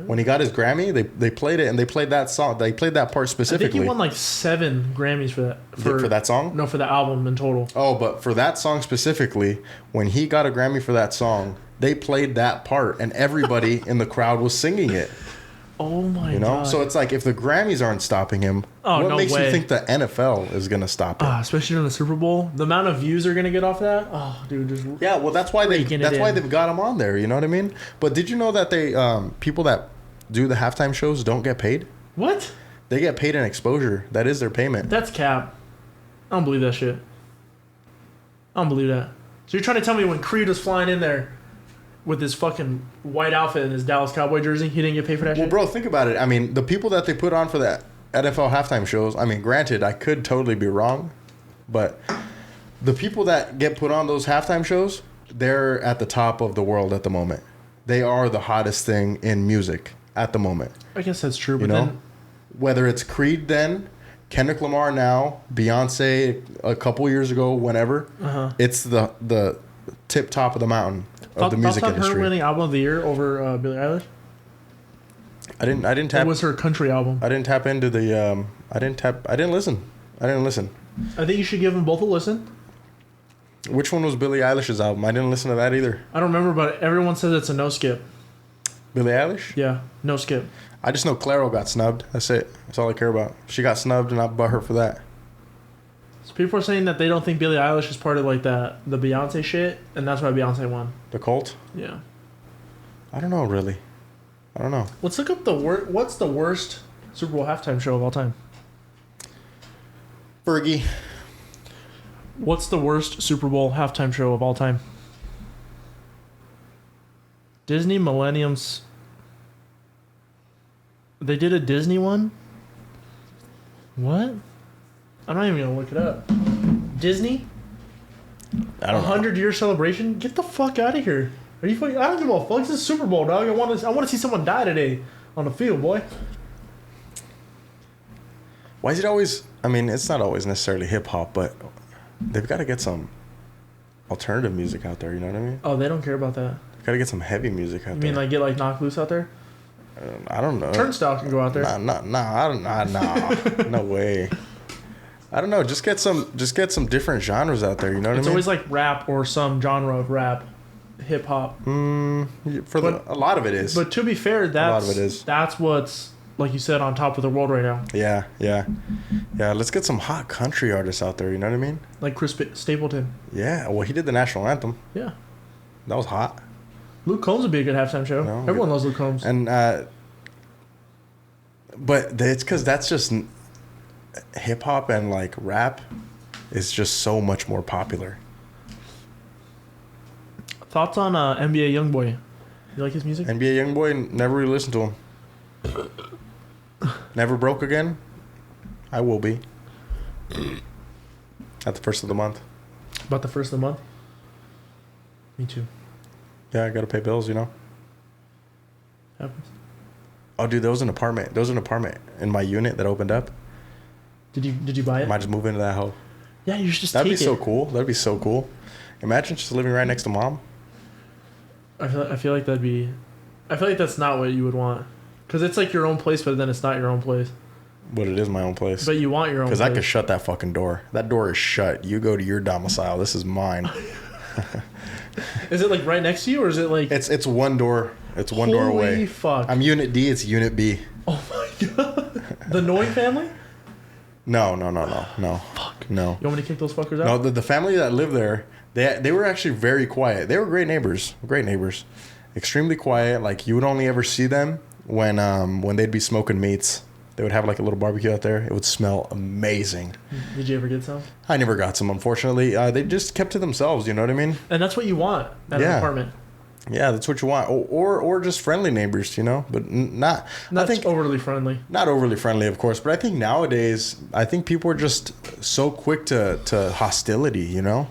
Speaker 5: When he got his Grammy, they played it, and they played that song. They played that part specifically.
Speaker 3: I think he won like 7 Grammys for that.
Speaker 5: For that song?
Speaker 3: No, for the album in total.
Speaker 5: Oh, but for that song specifically, when he got a Grammy for that song, they played that part, and everybody in the crowd was singing it.
Speaker 3: Oh my god!
Speaker 5: So it's like, if the Grammys aren't stopping him, what makes you think the NFL is gonna stop him?
Speaker 3: Especially in the Super Bowl, the amount of views they're gonna get off that. Oh, dude, just
Speaker 5: that's why they've got him on there. You know what I mean? But did you know that they people that do the halftime shows don't get paid?
Speaker 3: What?
Speaker 5: They get paid in exposure. That is their payment.
Speaker 3: That's cap. I don't believe that shit. I don't believe that. So you're trying to tell me when Creed was flying in there with his fucking white outfit and his Dallas Cowboy jersey, he didn't get paid for that shit?
Speaker 5: Well, bro, think about it. I mean, the people that they put on for that NFL halftime shows, I mean, granted, I could totally be wrong, but the people that get put on those halftime shows, they're at the top of the world at the moment. They are the hottest thing in music at the moment.
Speaker 3: I guess that's true, but then...
Speaker 5: Whether it's Creed then, Kendrick Lamar now, Beyonce a couple years ago, whenever, it's the tip top of the mountain of the music industry.
Speaker 3: Her winning album of the year over Billie Eilish?
Speaker 5: I didn't tap.
Speaker 3: It was her country album.
Speaker 5: I didn't tap into the. I didn't listen.
Speaker 3: I think you should give them both a listen.
Speaker 5: Which one was Billie Eilish's album? I didn't listen to that either.
Speaker 3: I don't remember, but everyone says it's a no skip.
Speaker 5: Billie Eilish?
Speaker 3: Yeah, no skip.
Speaker 5: I just know Clairo got snubbed. That's it. That's all I care about. She got snubbed, and I bought her for that.
Speaker 3: So people are saying that they don't think Billie Eilish is part of like the Beyonce shit, and that's why Beyonce won.
Speaker 5: The cult?
Speaker 3: Yeah.
Speaker 5: I don't know, really. I don't know.
Speaker 3: Let's look up what's the worst Super Bowl halftime show of all time?
Speaker 5: Fergie.
Speaker 3: What's the worst Super Bowl halftime show of all time? Disney Millennium's... They did a Disney one? What? I'm not even going to look it up. Disney?
Speaker 5: I don't know.
Speaker 3: 100-year celebration? Get the fuck out of here. Are you fucking... I don't give a fuck. This is Super Bowl, dog. I want to see someone die today on the field, boy.
Speaker 5: Why is it always... I mean, it's not always necessarily hip-hop, but they've got to get some alternative music out there. You know what I mean?
Speaker 3: Oh, they don't care about that.
Speaker 5: Gotta get some heavy music out
Speaker 3: You
Speaker 5: there.
Speaker 3: mean like get like knocked loose out there?
Speaker 5: I don't know.
Speaker 3: Turnstile can go out there.
Speaker 5: No way. I don't know. Just get some different genres out there. You know what I mean?
Speaker 3: It's always like rap or some genre of rap, hip hop.
Speaker 5: A lot of it is.
Speaker 3: But to be fair, that's
Speaker 5: lot of it is.
Speaker 3: that's what's like you said on top of the world right now.
Speaker 5: Yeah. Let's get some hot country artists out there. You know what I mean?
Speaker 3: Like Chris Stapleton.
Speaker 5: Yeah. Well, he did the national anthem.
Speaker 3: Yeah.
Speaker 5: That was hot.
Speaker 3: Luke Combs would be a good halftime show.
Speaker 5: No,
Speaker 3: Everyone loves Luke Combs.
Speaker 5: And but it's because that's just hip hop and like rap is just so much more popular.
Speaker 3: Thoughts on NBA YoungBoy? You like his music?
Speaker 5: NBA YoungBoy, never really listened to him. Never broke again. I will be at the first of the month.
Speaker 3: About the first of the month? Me too.
Speaker 5: Yeah, I gotta pay bills, you know.
Speaker 3: Happens.
Speaker 5: Oh, dude, there was an apartment. In my unit that opened up.
Speaker 3: Did you buy
Speaker 5: I
Speaker 3: it?
Speaker 5: might just move into that hoe.
Speaker 3: Yeah, you should just
Speaker 5: That'd be
Speaker 3: take
Speaker 5: so
Speaker 3: it.
Speaker 5: cool. That'd be so cool. Imagine just living right next to mom.
Speaker 3: I feel like that's not what you would want. Because it's like your own place, but then it's not your own place.
Speaker 5: But it is my own place.
Speaker 3: But you want your own place.
Speaker 5: Because I could shut that fucking door. That door is shut. You go to your domicile. This is mine.
Speaker 3: Is it like right next to you, or is it like...
Speaker 5: It's one door. It's one door away.
Speaker 3: Holy fuck.
Speaker 5: I'm Unit D. It's Unit B.
Speaker 3: Oh my god. The Noing family?
Speaker 5: No. Fuck. No.
Speaker 3: You want me to kick those fuckers out?
Speaker 5: No, the family that lived there, they were actually very quiet. They were great neighbors. Extremely quiet. Like, you would only ever see them when they'd be smoking meats. They would have like a little barbecue out there. It would smell amazing.
Speaker 3: Did you ever get some?
Speaker 5: I never got some, unfortunately. They just kept to themselves, you know what I mean?
Speaker 3: And that's what you want at an apartment.
Speaker 5: Yeah, that's what you want. Or just friendly neighbors, you know? But not
Speaker 3: overly friendly.
Speaker 5: Not overly friendly, of course. But I think nowadays, people are just so quick to hostility, you know?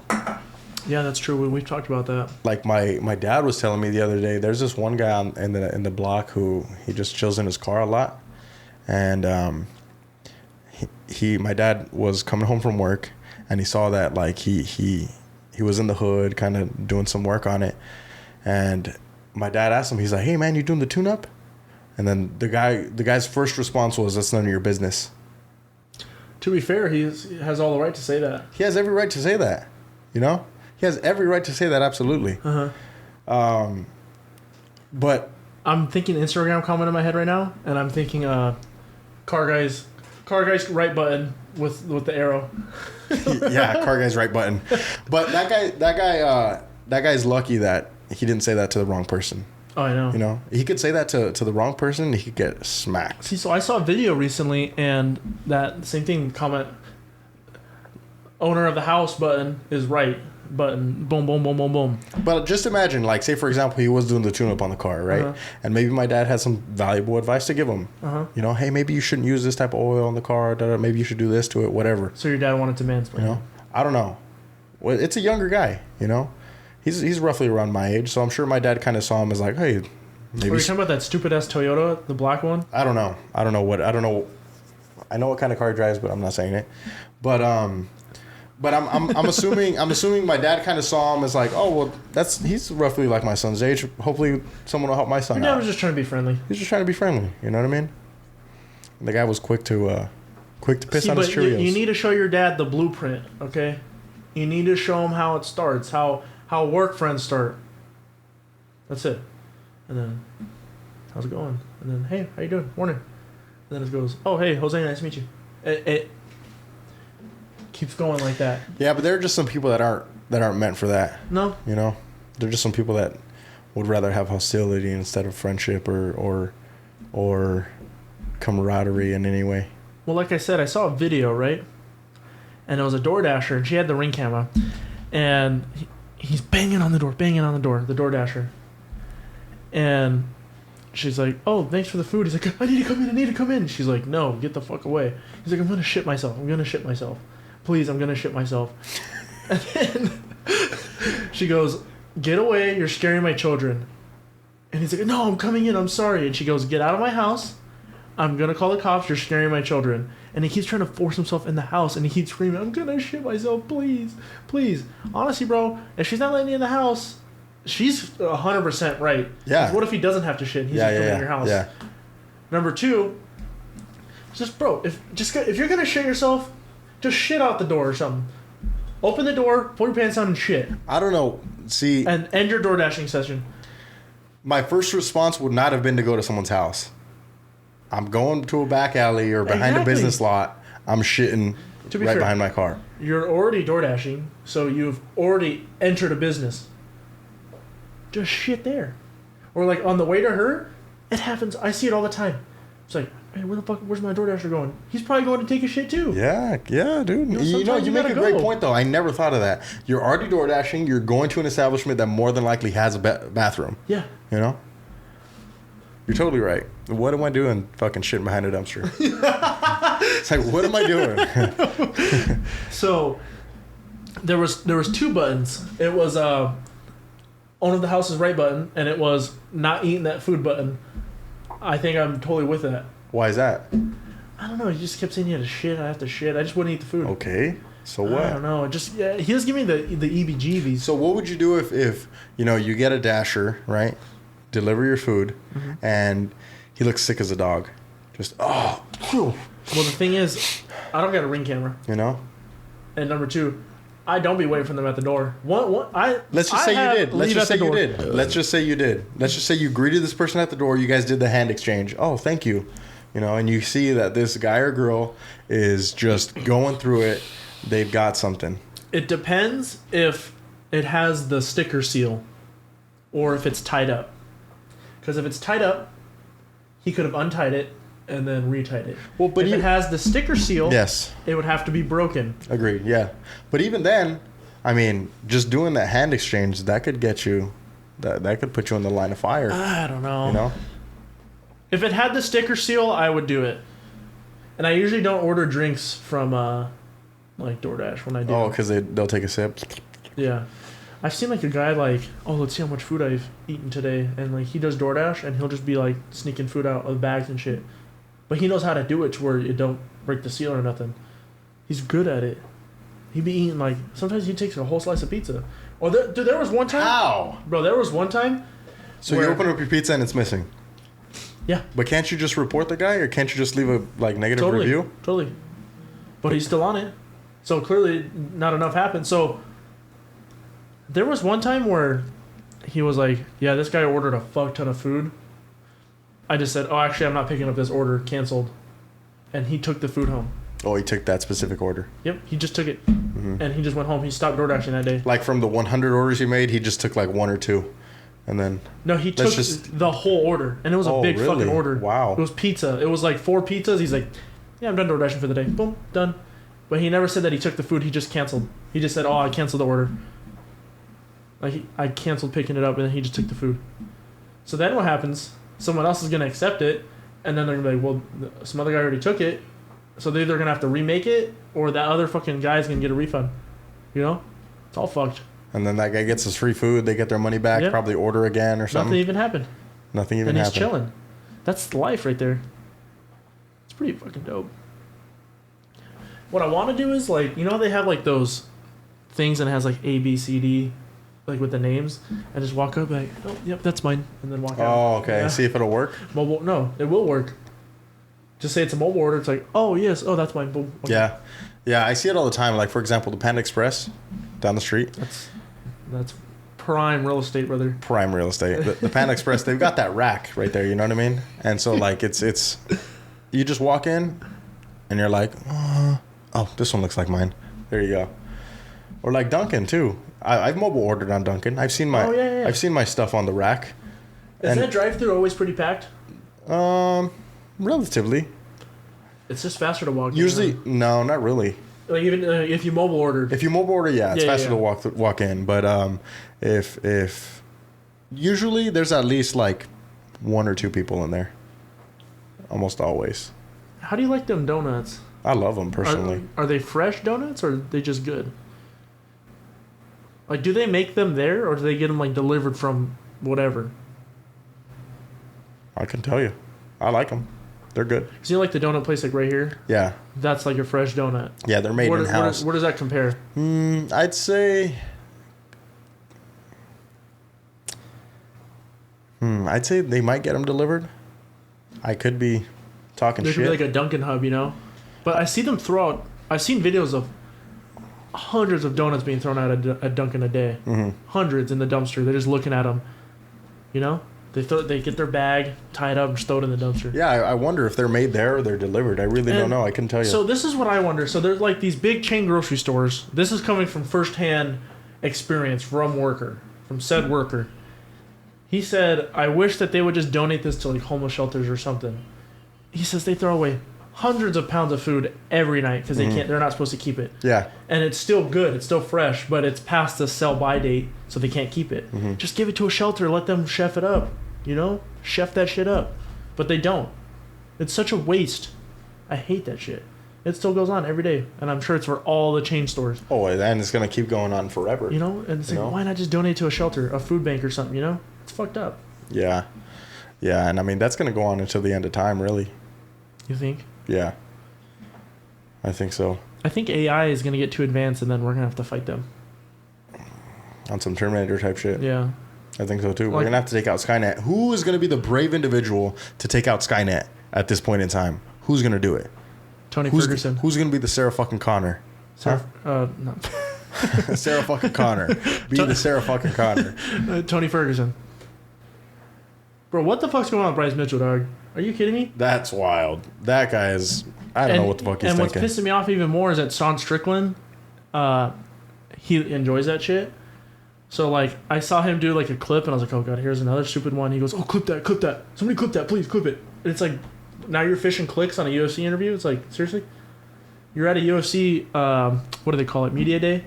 Speaker 3: Yeah, that's true. We've talked about that.
Speaker 5: Like my dad was telling me the other day, there's this one guy in the block who he just chills in his car a lot. And my dad was coming home from work, and he saw that like he was in the hood, kind of doing some work on it. And my dad asked him, he's like, "Hey man, you doing the tune-up?" And then the guy's first response was, "That's none of your business."
Speaker 3: To be fair, he has all the right to say that.
Speaker 5: He has every right to say that, you know. He has every right to say that, absolutely. But
Speaker 3: I'm thinking Instagram comment in my head right now, and I'm thinking car guy's right button with the arrow.
Speaker 5: yeah, car guy's right button. But that guy's lucky that he didn't say that to the wrong person.
Speaker 3: Oh, I know.
Speaker 5: You know, he could say that to the wrong person, he could get smacked.
Speaker 3: See, so I saw a video recently, and that same thing comment. Owner of the house button is right button. Boom, boom, boom, boom, boom.
Speaker 5: But just imagine, like, say for example, he was doing the tune-up on the car, right? And maybe my dad had some valuable advice to give him. You know, hey, maybe you shouldn't use this type of oil on the car. Maybe you should do this to it, whatever.
Speaker 3: So your dad wanted to mansplain.
Speaker 5: You know, I don't know. Well, it's a younger guy. You know, he's roughly around my age, so I'm sure my dad kind of saw him as like, hey, maybe.
Speaker 3: Are you talking about that stupid ass Toyota, the black one?
Speaker 5: I don't know. I know what kind of car he drives, but I'm not saying it. But I'm assuming my dad kind of saw him as like, oh well, he's roughly like my son's age. Hopefully someone will help my son
Speaker 3: Your dad
Speaker 5: out.
Speaker 3: was just trying to be friendly.
Speaker 5: He's just trying to be friendly. You know what I mean? And the guy was quick to piss on his Cheerios.
Speaker 3: You need to show your dad the blueprint, okay? You need to show him how it starts, how work friends start. That's it. And then, how's it going? And then, hey, how you doing? Morning. And then it goes, oh hey, Jose, nice to meet you. It keeps going like that.
Speaker 5: Yeah, but there are just some people that aren't meant for that.
Speaker 3: No.
Speaker 5: You know, there are just some people that would rather have hostility instead of friendship or camaraderie in any way.
Speaker 3: Well, like I said, I saw a video, right? And it was a DoorDasher, and she had the Ring camera, and he's banging on the door, the DoorDasher. And she's like, oh, thanks for the food. He's like, I need to come in. She's like, no, get the fuck away. He's like, I'm going to shit myself. Please, I'm going to shit myself. And then she goes, get away. You're scaring my children. And he's like, no, I'm coming in. I'm sorry. And she goes, get out of my house. I'm gonna call the cops. You're scaring my children. And he keeps trying to force himself in the house, and he keeps screaming, "I'm gonna shit myself, please, please." Honestly, bro, if she's not letting you in the house, she's 100% right.
Speaker 5: Yeah.
Speaker 3: 'Cause what if he doesn't have to shit? And he's
Speaker 5: Yeah,
Speaker 3: just
Speaker 5: yeah,
Speaker 3: coming
Speaker 5: yeah.
Speaker 3: in your house.
Speaker 5: Yeah.
Speaker 3: Number two, just bro, if you're gonna shit yourself, just shit out the door or something. Open the door, pull your pants down, and shit,
Speaker 5: I don't know. See,
Speaker 3: and end your door dashing session.
Speaker 5: my first response would not have been to go to someone's house. I'm going to a back alley or behind
Speaker 3: Exactly.
Speaker 5: a business lot. I'm shitting
Speaker 3: To be
Speaker 5: right
Speaker 3: fair,
Speaker 5: behind my car.
Speaker 3: You're already door dashing, so you've already entered a business. Just shit there, or like on the way to her. It happens. I see it all the time. It's like, hey, where's my DoorDasher going? He's probably going to take a shit too.
Speaker 5: Yeah, yeah, dude.
Speaker 3: sometimes
Speaker 5: You
Speaker 3: you
Speaker 5: make a
Speaker 3: gotta
Speaker 5: great
Speaker 3: go.
Speaker 5: point, though. I never thought of that. You're already door dashing. You're going to an establishment that more than likely has a bathroom.
Speaker 3: Yeah.
Speaker 5: You know? You're totally right. What am I doing fucking shitting behind a dumpster? It's like, what am I doing?
Speaker 3: So there was two buttons. It was own of the house's right button, and it was not eating that food button. I think I'm totally with that.
Speaker 5: Why is that?
Speaker 3: I don't know. He just kept saying you had to shit. I have to shit. I just wouldn't eat the food.
Speaker 5: Okay. So
Speaker 3: I don't
Speaker 5: what?
Speaker 3: know. It just he was giving me the EBGBs.
Speaker 5: So what would you do if you get a dasher, right? Deliver your food, and he looks sick as a dog. Just, oh.
Speaker 3: Well, the thing is, I don't got a Ring camera.
Speaker 5: You know?
Speaker 3: And number two, I don't be waiting for them at the door.
Speaker 5: Let's just say you did. Let's just say you did. Let's just say you did. Let's just say you greeted this person at the door. You guys did the hand exchange. Oh, thank you. And you see that this guy or girl is just going through it. They've got something.
Speaker 3: It depends if it has the sticker seal or if it's tied up. Because if it's tied up, he could have untied it and then retied it. Well, but if it has the sticker seal,
Speaker 5: yes,
Speaker 3: it would have to be broken.
Speaker 5: Agreed. Yeah, but even then, I mean, just doing that hand exchange that could get you, that could put you in the line of fire.
Speaker 3: I don't know.
Speaker 5: If
Speaker 3: it had the sticker seal, I would do it. And I usually don't order drinks from like DoorDash when I do.
Speaker 5: Oh, because they'll take a sip.
Speaker 3: Yeah. I've seen like a guy like, oh, let's see how much food I've eaten today, and like he does DoorDash and he'll just be like sneaking food out of bags and shit. But he knows how to do it to where it don't break the seal or nothing. He's good at it. He be eating like sometimes he takes a whole slice of pizza. Or there was one time.
Speaker 5: How?
Speaker 3: Bro, there was one time.
Speaker 5: So you open up your pizza and it's missing.
Speaker 3: Yeah.
Speaker 5: But can't you just report the guy, or can't you just leave a negative review?
Speaker 3: Totally. But he's still on it. So clearly not enough happened. So there was one time where he was like, yeah, this guy ordered a fuck ton of food. I just said, oh, actually, I'm not picking up this order. Canceled. And he took the food home.
Speaker 5: Oh, he took that specific order.
Speaker 3: Yep, he just took it. And he just went home. He stopped DoorDashing that day.
Speaker 5: Like from the 100 orders he made, he just took like one or two. And then...
Speaker 3: No, he took the whole order. And it was a big fucking order.
Speaker 5: Wow.
Speaker 3: It was pizza. It was like 4 pizzas. He's like, yeah, I'm done DoorDashing for the day. Boom, done. But he never said that he took the food. He just canceled. He just said, oh, I canceled the order. Like, I canceled picking it up, and then he just took the food. So then what happens? Someone else is going to accept it, and then they're going to be like, well, some other guy already took it, so they're either going to have to remake it, or that other fucking guy's going to get a refund. You know? It's all fucked.
Speaker 5: And then that guy gets his free food, they get their money back,
Speaker 3: Yep.
Speaker 5: probably order again or something.
Speaker 3: Nothing even happened.
Speaker 5: Nothing even
Speaker 3: And
Speaker 5: happened.
Speaker 3: he's chilling. That's life right there. It's pretty fucking dope. What I want to do is, like, you know how they have, like, those things and it has, like, A, B, C, D, like, with the names? And just walk up, like, oh, yep, that's mine. And then walk out.
Speaker 5: Oh, okay.
Speaker 3: Yeah.
Speaker 5: See if it'll work.
Speaker 3: Mobile, no, it will work. Just say it's a mobile order. It's like, oh, yes, oh, that's mine. Boom. Okay.
Speaker 5: Yeah. Yeah, I see it all the time. Like, for example, the Panda Express down the street.
Speaker 3: That's prime real estate, brother.
Speaker 5: Prime real estate. The Panda Express, they've got that rack right there, you know what I mean? And so, like, it's you just walk in and you're like, oh, this one looks like mine. There you go. Or like Dunkin' too. I've mobile ordered on Dunkin'. I've seen my I've seen my stuff on the rack.
Speaker 3: Is that drive-thru always pretty packed?
Speaker 5: Relatively.
Speaker 3: It's just faster to walk.
Speaker 5: Usually,
Speaker 3: in,
Speaker 5: no, not really.
Speaker 3: like even if you mobile ordered.
Speaker 5: If you mobile order, yeah, it's
Speaker 3: Yeah,
Speaker 5: faster
Speaker 3: yeah.
Speaker 5: to walk in. But if usually there's at least like 1 or 2 people in there. Almost always.
Speaker 3: How do you like them donuts?
Speaker 5: I love them personally.
Speaker 3: Are they fresh donuts or are they just good? Like, do they make them there or do they get them like delivered from whatever?
Speaker 5: I can tell you, I like them. They're good.
Speaker 3: So you like the donut place like right here?
Speaker 5: Yeah.
Speaker 3: That's like a fresh donut.
Speaker 5: Yeah, they're made in house.
Speaker 3: Where does that compare?
Speaker 5: I'd say. I'd say they might get them delivered. I could be talking
Speaker 3: There
Speaker 5: shit.
Speaker 3: could be like a Dunkin' hub, you know. But I see them throw out. I've seen videos of hundreds of donuts being thrown out at Dunkin' a day. Hundreds in the dumpster. They're just looking at them. You know, they get their bag, tie it up, and just throw it in the dumpster.
Speaker 5: Yeah, I wonder if they're made there or they're delivered. I really don't know. I couldn't tell you.
Speaker 3: So this is what I wonder. So there's like these big chain grocery stores. This is coming from firsthand experience from said worker. He said, I wish that they would just donate this to like homeless shelters or something. He says they throw away hundreds of pounds of food every night because they're not supposed to keep it.
Speaker 5: Yeah.
Speaker 3: And it's still good, it's still fresh, but it's past the sell-by date, so they can't keep it. Just give it to a shelter, let them chef it up, you know? Chef that shit up. But they don't. It's such a waste. I hate that shit. It still goes on every day, and I'm sure it's for all the chain stores.
Speaker 5: Oh, and it's going to keep going on forever.
Speaker 3: You know? And it's like, why not just donate to a shelter, a food bank or something, you know? It's fucked up.
Speaker 5: Yeah. Yeah, and I mean, that's going to go on until the end of time, really.
Speaker 3: You think?
Speaker 5: Yeah. I think so.
Speaker 3: I think AI is going to get too advanced, and then we're going to have to fight them.
Speaker 5: On some Terminator type shit.
Speaker 3: Yeah.
Speaker 5: I think so too.
Speaker 3: Like,
Speaker 5: we're going to have to take out Skynet. Who is going to be the brave individual to take out Skynet at this point in time? Who's going to do it?
Speaker 3: Tony Ferguson.
Speaker 5: Who's going to be the Sarah fucking Connor?
Speaker 3: No.
Speaker 5: Sarah fucking Connor. Be the Sarah fucking Connor.
Speaker 3: Tony Ferguson. Bro, what the fuck's going on with Bryce Mitchell, dog? Are you kidding me?
Speaker 5: That's wild. That guy is... I don't know what the fuck he's
Speaker 3: thinking. And
Speaker 5: thinking.
Speaker 3: what's pissing me off even more is that Sean Strickland, he enjoys that shit. So, like, I saw him do, like, a clip, and I was like, oh, God, here's another stupid one. He goes, oh, clip that. Somebody clip that, please, clip it. And it's like, now you're fishing clicks on a UFC interview? It's like, seriously? You're at a UFC, what do they call it, media day?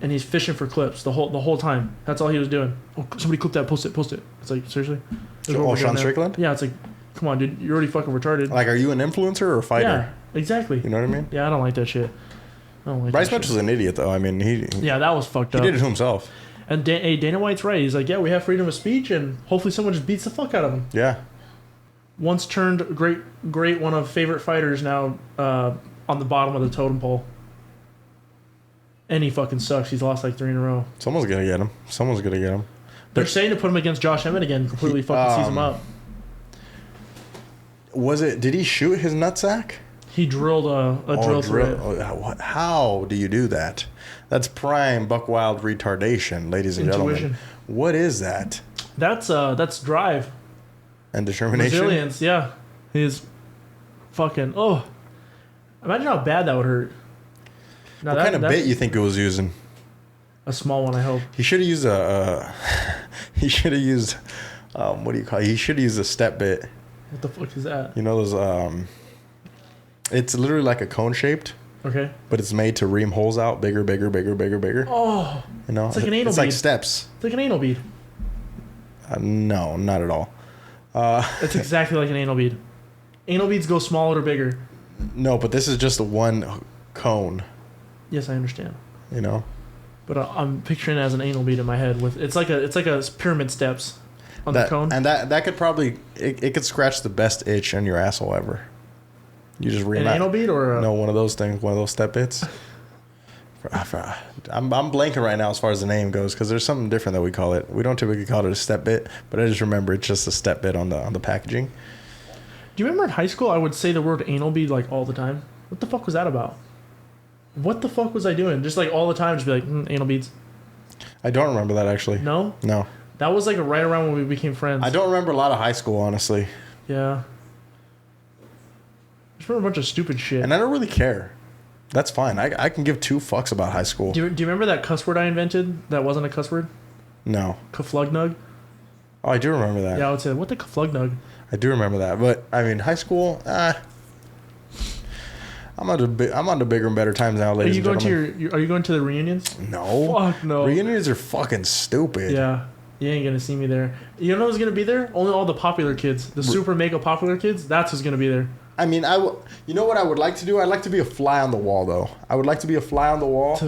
Speaker 3: And he's fishing for clips the whole time. That's all he was doing. Oh, somebody clip that, post it. It's like, seriously?
Speaker 5: Sean Strickland?
Speaker 3: Yeah, it's like, come on, dude, you're already fucking retarded.
Speaker 5: Like, are you an influencer or a fighter?
Speaker 3: Yeah, exactly.
Speaker 5: You know what I mean?
Speaker 3: Yeah, I don't like that shit.
Speaker 5: Bryce Mitchell's an idiot, though. I mean,
Speaker 3: yeah, that was fucked up.
Speaker 5: He did it to himself.
Speaker 3: And Dana White's right. He's like, yeah, we have freedom of speech, and hopefully someone just beats the fuck out of him.
Speaker 5: Yeah.
Speaker 3: Once turned great one of favorite fighters, now on the bottom of the totem pole. And he fucking sucks. He's lost like 3 in a row.
Speaker 5: Someone's gonna get him.
Speaker 3: They're saying to put him against Josh Emmett again, completely fucking sees him up.
Speaker 5: Did he shoot his nutsack?
Speaker 3: He drilled a drill through it.
Speaker 5: How do you do that? That's prime buck wild retardation, ladies and gentlemen. What is that?
Speaker 3: That's drive.
Speaker 5: And determination?
Speaker 3: Resilience, yeah. He's fucking, imagine how bad that would hurt. Now
Speaker 5: What kind of bit you think it was using?
Speaker 3: A small one, I hope.
Speaker 5: He should have used what do you call it? He should have used a step bit.
Speaker 3: What the fuck is that?
Speaker 5: You know those, it's literally like a cone shaped.
Speaker 3: Okay.
Speaker 5: But it's made to ream holes out bigger.
Speaker 3: Oh.
Speaker 5: You know?
Speaker 3: It's like an anal bead.
Speaker 5: It's like steps.
Speaker 3: It's like an anal bead.
Speaker 5: No, not at all.
Speaker 3: It's exactly like an anal bead. Anal beads go smaller or bigger.
Speaker 5: No, but this is just one cone.
Speaker 3: Yes, I understand.
Speaker 5: You know?
Speaker 3: But I'm picturing it as an anal bead in my head. It's like a pyramid steps on the cone.
Speaker 5: And that could probably it could scratch the best itch in your asshole ever. You just ream
Speaker 3: an anal bead or
Speaker 5: no, one of those things, one of those step bits. I'm blanking right now as far as the name goes because there's something different that we call it. We don't typically call it a step bit, but I just remember it's just a step bit on the packaging.
Speaker 3: Do you remember in high school I would say the word anal bead like all the time? What the fuck was that about? What the fuck was I doing? Just like all the time, just be like anal beads.
Speaker 5: I don't remember that actually.
Speaker 3: No.
Speaker 5: That
Speaker 3: was like right around when we became friends.
Speaker 5: I don't remember a lot of high school, honestly.
Speaker 3: Yeah. I just remember a bunch of stupid shit.
Speaker 5: And I don't really care. That's fine. I can give 2 fucks about high school.
Speaker 3: Do you remember that cuss word I invented that wasn't a cuss word?
Speaker 5: No.
Speaker 3: Kaflugnug?
Speaker 5: Oh, I do remember that.
Speaker 3: Yeah, I would say, what the kaflugnug?
Speaker 5: I do remember that. But, I mean, high school, I'm on to bigger and better times now, ladies and gentlemen.
Speaker 3: Are you going to the reunions?
Speaker 5: No.
Speaker 3: Fuck no.
Speaker 5: Reunions are fucking stupid.
Speaker 3: Yeah. You ain't going to see me there. You know who's going to be there? Only all the popular kids. The super mega popular kids. That's who's going to be there.
Speaker 5: I mean, you know what I would like to do? I'd like to be a fly on the wall, though. I would like to be a fly on the wall.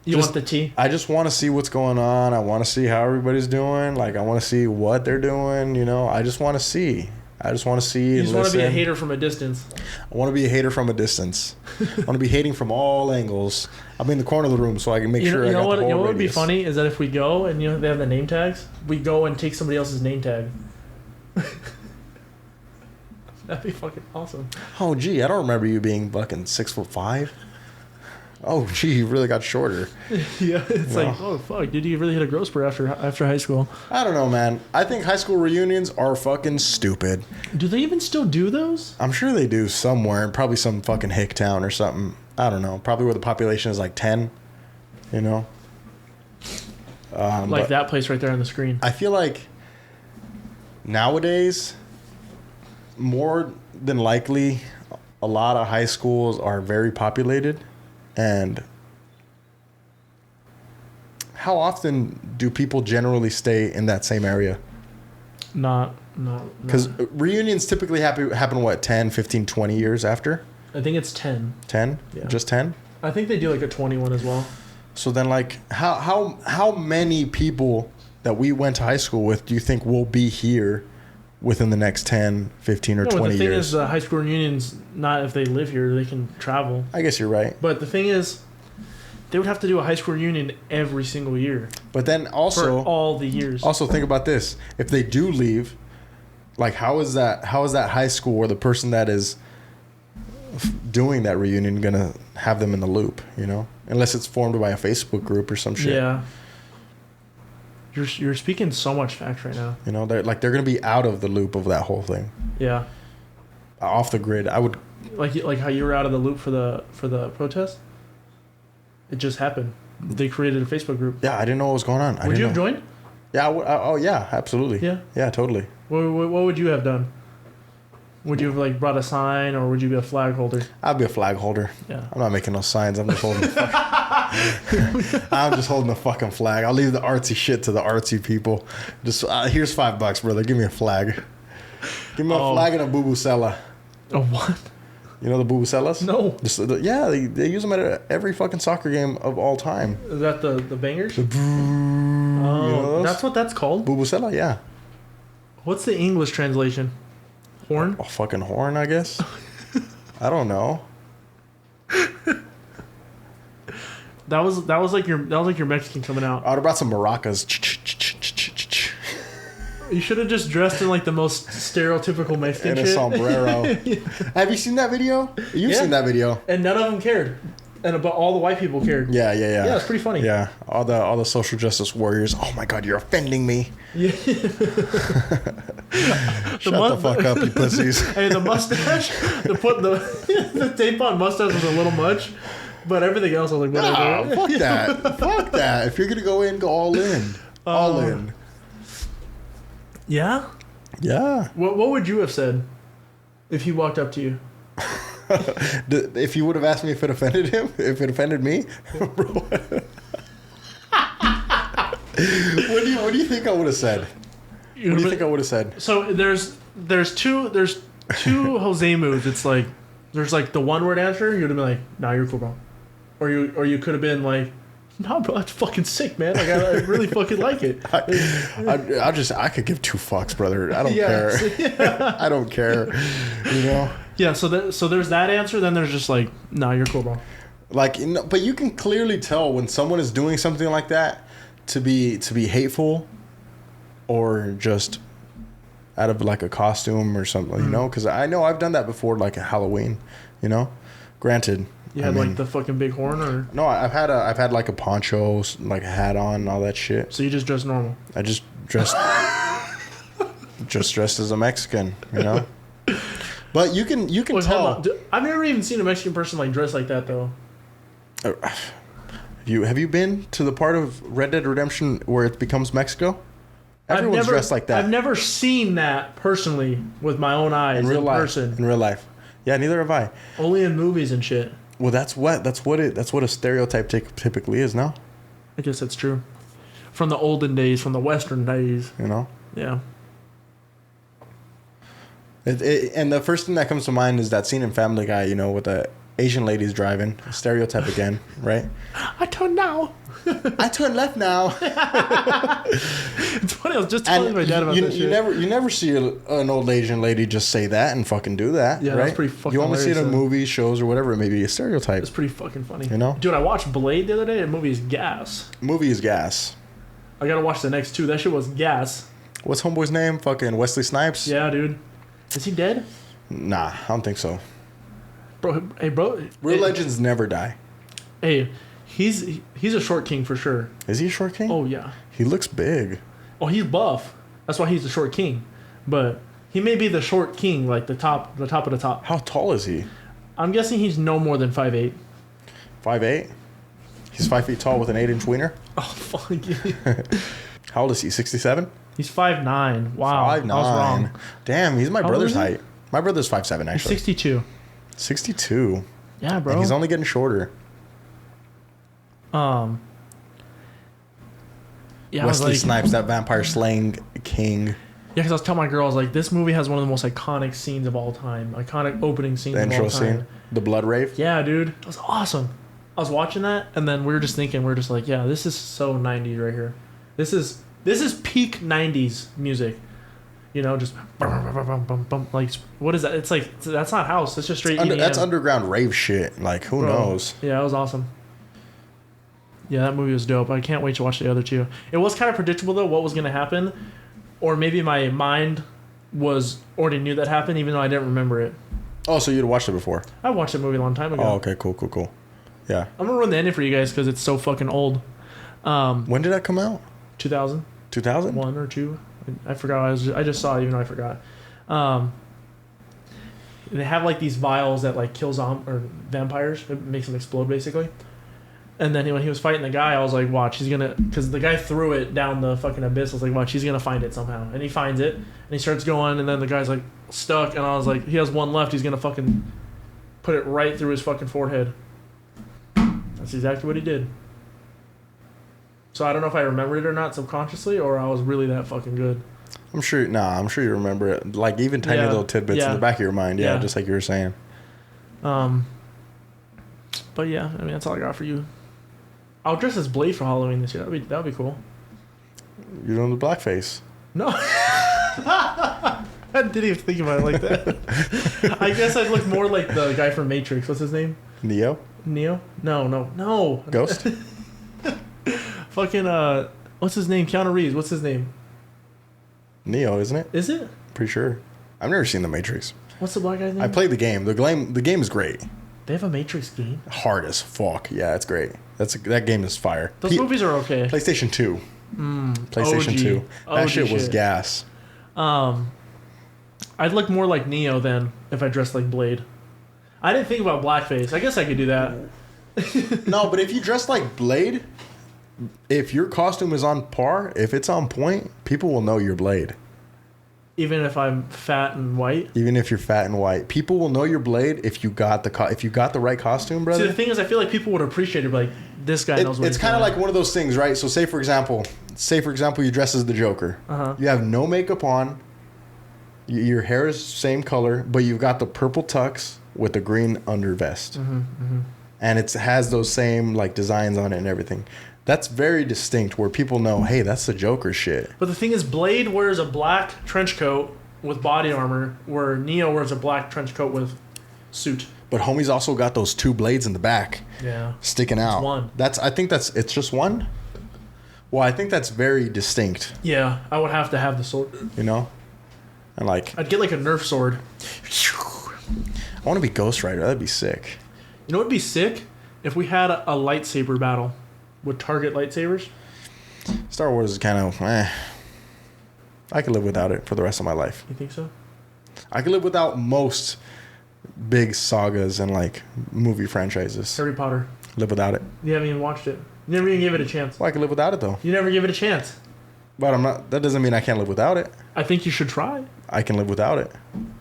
Speaker 3: You want the tea?
Speaker 5: I just want to see what's going on. I want to see how everybody's doing. Like, I want to see what they're doing, you know? I just want to see. I just want to see
Speaker 3: You
Speaker 5: and
Speaker 3: just want to be a
Speaker 5: listen.
Speaker 3: hater from a distance.
Speaker 5: I want to be a hater from a distance. I want to be hating from all angles. I'll be in the corner of the room so I can make sure I got the whole
Speaker 3: You know what would be
Speaker 5: radius.
Speaker 3: funny is that if we go and they have the name tags, we go and take somebody else's name tag. That'd be fucking awesome.
Speaker 5: Oh, gee, I don't remember you being fucking 6'5". Oh, gee, you really got shorter.
Speaker 3: Yeah, it's like, oh fuck, did you really hit a growth spurt after high school?
Speaker 5: I don't know, man. I think high school reunions are fucking stupid.
Speaker 3: Do they even still do those?
Speaker 5: I'm sure they do somewhere, probably some fucking hick town or something. I don't know. Probably where the population is like 10, you know?
Speaker 3: Like
Speaker 5: but
Speaker 3: that place right there on the screen.
Speaker 5: I feel like nowadays, more than likely, a lot of high schools are very populated. And how often do people generally stay in that same area?
Speaker 3: Not.
Speaker 5: Because reunions typically happen, what, 10, 15, 20 years after?
Speaker 3: I think it's 10.
Speaker 5: 10?
Speaker 3: Yeah.
Speaker 5: Just 10?
Speaker 3: I think they do like a 21 as well.
Speaker 5: So then, like, how many people that we went to high school with do you think will be here within the next 10, 15, or 20
Speaker 3: the thing
Speaker 5: years?
Speaker 3: is, high school reunions, not if they live here, they can travel.
Speaker 5: I guess you're right.
Speaker 3: But the thing is, they would have to do a high school reunion every single year.
Speaker 5: But then also,
Speaker 3: for all the years.
Speaker 5: Also think about this. If they do leave, like, how is that high school or the person that is doing that reunion going to have them in the loop, you know? Unless it's formed by a Facebook group or some shit.
Speaker 3: Yeah. You're speaking so much facts right now.
Speaker 5: You know, they're going to be out of the loop of that whole thing.
Speaker 3: Yeah.
Speaker 5: Off the grid. I would
Speaker 3: like how you were out of the loop for the protest. It just happened. They created a Facebook group.
Speaker 5: Yeah, I didn't know what was going on.
Speaker 3: Would you have joined?
Speaker 5: Yeah. Oh, yeah. Absolutely.
Speaker 3: Yeah.
Speaker 5: Yeah. Totally.
Speaker 3: What would you have done? Would you have like brought a sign, or would you be a flag holder?
Speaker 5: I'd be a flag holder.
Speaker 3: Yeah.
Speaker 5: I'm not making no signs. I'm just holding. I'm just holding the fucking flag. I'll leave the artsy shit to the artsy people. Just here's $5, brother. Give me a flag. Give me a flag and a boo-boo-cella.
Speaker 3: A what?
Speaker 5: You know the boo-boo-cellas?
Speaker 3: No.
Speaker 5: Just, they use them at every fucking soccer game of all time.
Speaker 3: Is that the bangers?
Speaker 5: You know those?
Speaker 3: That's what that's called.
Speaker 5: Boo-boo-cella, yeah.
Speaker 3: What's the English translation? Horn?
Speaker 5: A fucking horn, I guess. I don't know.
Speaker 3: That was like your Mexican coming out.
Speaker 5: I would have brought some maracas.
Speaker 3: You should have just dressed in like the most stereotypical Mexican
Speaker 5: And a
Speaker 3: shit.
Speaker 5: sombrero. Have you seen that video? You've seen that video.
Speaker 3: And none of them cared. But all the white people cared.
Speaker 5: Yeah.
Speaker 3: Yeah, it's pretty funny.
Speaker 5: Yeah, all the social justice warriors. Oh my God, you're offending me.
Speaker 3: Yeah.
Speaker 5: Shut the fuck up, you pussies.
Speaker 3: Hey, the mustache, to put the tape on mustache was a little much, but everything else I was like, whatever.
Speaker 5: Nah, fuck that. Fuck that. If you're gonna go in, go all in. All in.
Speaker 3: Yeah.
Speaker 5: Yeah.
Speaker 3: What would you have said if he walked up to you?
Speaker 5: If you would have asked me if it offended him, if it offended me, bro. What do you think I would have said? What do you think I would have said?
Speaker 3: So there's two Jose moves. It's like there's like the one word answer. You'd have been like, "Nah, you're cool, bro," or you could have been like, "Nah, bro, that's fucking sick, man. Like I really fucking like it."
Speaker 5: I could give two fucks, brother. I don't care.
Speaker 3: Yeah.
Speaker 5: I don't care. You know.
Speaker 3: Yeah. So there's that answer. Then there's just like, "Nah, you're cool, bro."
Speaker 5: Like, but you can clearly tell when someone is doing something like that to be hateful, or just out of like a costume or something, you know? Because I know I've done that before, like at Halloween, you know. Granted,
Speaker 3: You had like the fucking big horn, or
Speaker 5: no, I've had like a poncho, like a hat on, and all that shit.
Speaker 3: so you just dress normal.
Speaker 5: I just dressed as a Mexican, you know. But you can
Speaker 3: Wait,
Speaker 5: tell.
Speaker 3: hold on. I've never even seen a Mexican person like dressed like that though.
Speaker 5: Have you been to the part of Red Dead Redemption where it becomes Mexico? Everyone's dressed like that.
Speaker 3: I've never seen that personally with my own eyes
Speaker 5: in real life.
Speaker 3: person.
Speaker 5: In real life, yeah, neither have I.
Speaker 3: Only in movies and shit.
Speaker 5: Well, that's what a stereotype typically is now.
Speaker 3: I guess that's true. From the olden days, from the Western days.
Speaker 5: You know.
Speaker 3: Yeah.
Speaker 5: And the first thing that comes to mind is that scene in Family Guy, you know, with Asian ladies driving. Stereotype again, right?
Speaker 3: I turn now.
Speaker 5: I turn left now.
Speaker 3: It's funny. I was just telling my dad about that shit.
Speaker 5: You never see an old Asian lady just say that and fucking do that.
Speaker 3: Yeah,
Speaker 5: right?
Speaker 3: that's pretty fucking
Speaker 5: You only see it in
Speaker 3: hilarious,
Speaker 5: movies, shows, or whatever. It may be a stereotype.
Speaker 3: It's pretty fucking funny.
Speaker 5: You know?
Speaker 3: Dude, I watched Blade the other day. The movie is gas.
Speaker 5: Movie is gas.
Speaker 3: I gotta watch the next two. That shit was gas.
Speaker 5: What's homeboy's name? Fucking Wesley Snipes?
Speaker 3: Yeah, dude. Is he dead?
Speaker 5: Nah, I don't think so.
Speaker 3: Bro, hey, bro.
Speaker 5: Real
Speaker 3: hey,
Speaker 5: legends never die.
Speaker 3: Hey, he's a short king for sure.
Speaker 5: Is he a short king?
Speaker 3: Oh, yeah.
Speaker 5: He looks big.
Speaker 3: Oh, he's buff. That's why he's the short king. But he may be the short king, like the top of the top.
Speaker 5: How tall is he?
Speaker 3: I'm guessing he's no more than 5'8".
Speaker 5: 5'8"? He's 5 feet tall with an 8-inch wiener?
Speaker 3: Oh, fuck yeah.
Speaker 5: How old is he? 67?
Speaker 3: He's 5'9". Wow.
Speaker 5: 5'9".
Speaker 3: I was wrong.
Speaker 5: Damn, he's my
Speaker 3: How
Speaker 5: brother's
Speaker 3: old is he?
Speaker 5: height. My brother's 5'7",
Speaker 3: He's
Speaker 5: actually.
Speaker 3: 62.
Speaker 5: 62.
Speaker 3: Yeah, bro.
Speaker 5: And he's only getting shorter.
Speaker 3: Yeah, I was
Speaker 5: Wesley
Speaker 3: like,
Speaker 5: Snipes, that vampire slaying king.
Speaker 3: Yeah, because I was telling my girls, like, this movie has one of the most iconic scenes of all time. Iconic opening scenes
Speaker 5: The
Speaker 3: of all
Speaker 5: intro
Speaker 3: time.
Speaker 5: scene. The blood rave.
Speaker 3: Yeah, dude. It was awesome. I was watching that, and then we were just thinking, like, yeah, this is so 90s right here. This is peak 90s music. You know, just like, what is that? It's like, that's not house. That's just straight EDM.
Speaker 5: That's underground rave shit. Like, who knows?
Speaker 3: Yeah, it was awesome. Yeah, that movie was dope. I can't wait to watch the other two. It was kind of predictable, though, what was going to happen. Or maybe my mind already knew that happened, even though I didn't remember it.
Speaker 5: Oh, so you'd watched it before?
Speaker 3: I watched that movie a long time ago.
Speaker 5: Oh, okay, cool. Yeah.
Speaker 3: I'm going to run the ending for you guys because it's so fucking old.
Speaker 5: When did that come out?
Speaker 3: 2000.
Speaker 5: 2000?
Speaker 3: 1 or 2. I forgot. I just saw it, even though I forgot. They have like these vials that like kill vampires. It makes them explode basically. And then when he was fighting the guy, I was like, watch, he's gonna, because the guy threw it down the fucking abyss. I was like, watch, he's gonna find it somehow. And he finds it, and he starts going, and then the guy's like stuck, and I was like, he has one left. He's gonna fucking put it right through his fucking forehead. That's exactly what he did. So I don't know if I remembered it or not subconsciously, or I was really that fucking good.
Speaker 5: I'm sure you remember it. Like, even tiny little tidbits in the back of your mind. Yeah, just like you were saying.
Speaker 3: But yeah, I mean, that's all I got for you. I'll dress as Blade for Halloween this year. That'd be cool.
Speaker 5: You're doing the blackface.
Speaker 3: No. I didn't even think about it like that. I guess I'd look more like the guy from Matrix. What's his name?
Speaker 5: Neo?
Speaker 3: No.
Speaker 5: Ghost?
Speaker 3: Fucking, what's his name? Keanu Reeves. What's his name?
Speaker 5: Neo, isn't it?
Speaker 3: Is it?
Speaker 5: Pretty sure. I've never seen The Matrix.
Speaker 3: What's the black guy's name?
Speaker 5: I played the game. The game is great.
Speaker 3: They have a Matrix game?
Speaker 5: Hard as fuck. Yeah, it's great. That game is fire.
Speaker 3: Those movies are okay.
Speaker 5: PlayStation 2. PlayStation
Speaker 3: OG.
Speaker 5: 2. That
Speaker 3: OG
Speaker 5: shit was
Speaker 3: shit.
Speaker 5: gas.
Speaker 3: I'd look more like Neo then if I dressed like Blade. I didn't think about blackface. I guess I could do that.
Speaker 5: No, but if you dress like Blade, if your costume is on par, if it's on point, people will know you're Blade.
Speaker 3: Even if I'm fat and white.
Speaker 5: Even if you're fat and white, people will know you're Blade if you got the right costume, brother.
Speaker 3: See, the thing is, I feel like people would appreciate it. Like, this guy knows what
Speaker 5: it's
Speaker 3: he's
Speaker 5: kind of
Speaker 3: doing.
Speaker 5: like one of those things, right? So say for example, you dress as the Joker.
Speaker 3: Uh-huh.
Speaker 5: You have no makeup on. Your hair is same color, but you've got the purple tux with the green undervest, and it has those same like designs on it and everything. That's very distinct, where people know, hey, that's the Joker shit.
Speaker 3: But the thing is, Blade wears a black trench coat with body armor, where Neo wears a black trench coat with suit.
Speaker 5: But homie's also got those two blades in the back, sticking out.
Speaker 3: one.
Speaker 5: I think it's just one. Well, I think that's very distinct.
Speaker 3: Yeah, I would have to have the sword.
Speaker 5: You know, and like
Speaker 3: I'd get like a Nerf sword.
Speaker 5: I want to be Ghost Rider. That'd be sick.
Speaker 3: You know what'd be sick? If we had a lightsaber battle with target lightsabers.
Speaker 5: Star Wars is kind of I could live without it for the rest of my life.
Speaker 3: You think so?
Speaker 5: I could live without most big sagas and like movie franchises.
Speaker 3: Harry Potter.
Speaker 5: Live without it.
Speaker 3: You haven't even watched it. You never even gave it a chance.
Speaker 5: Well, I could live without it though.
Speaker 3: You never give it a chance.
Speaker 5: But I'm not. That doesn't mean I can't live without it.
Speaker 3: I think you should try.
Speaker 5: I can live without it.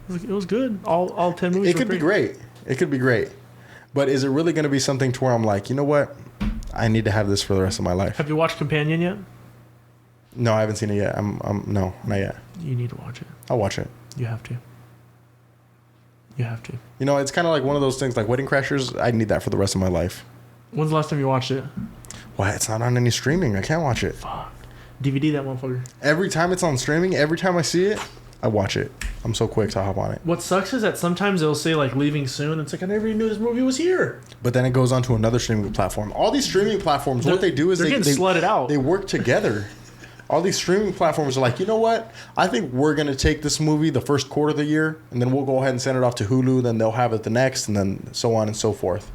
Speaker 3: It was good. All 10 movies.
Speaker 5: It could be great. It could be great. But is it really going to be something to where I'm like, you know what? I need to have this for the rest of my life.
Speaker 3: Have you watched Companion yet?
Speaker 5: No, I haven't seen it yet. No, not yet.
Speaker 3: You need to watch it.
Speaker 5: I'll watch it.
Speaker 3: You have to. You have to.
Speaker 5: You know, it's kind of like one of those things like Wedding Crashers. I need that for the rest of my life.
Speaker 3: When's the last time you watched it?
Speaker 5: Why? It's not on any streaming. I can't watch it.
Speaker 3: Fuck. DVD that motherfucker.
Speaker 5: Every time it's on streaming, every time I see it, I watch it. I'm so quick to hop on it.
Speaker 3: What sucks is that sometimes they'll say like leaving soon. It's like I never even knew this movie was here.
Speaker 5: But then it goes on to another streaming platform. All these streaming platforms, what they do is
Speaker 3: they're getting slutted out.
Speaker 5: They work together. All these streaming platforms are like, you know what? I think we're going to take this movie the first quarter of the year, and then we'll go ahead and send it off to Hulu. Then they'll have it the next, and then so on and so forth.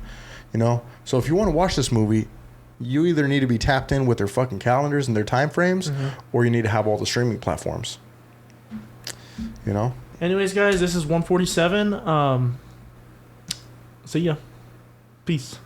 Speaker 5: You know? So if you want to watch this movie, you either need to be tapped in with their fucking calendars and their time frames, or you need to have all the streaming platforms. You know?
Speaker 3: Anyways, guys, this is 147. See ya. Peace.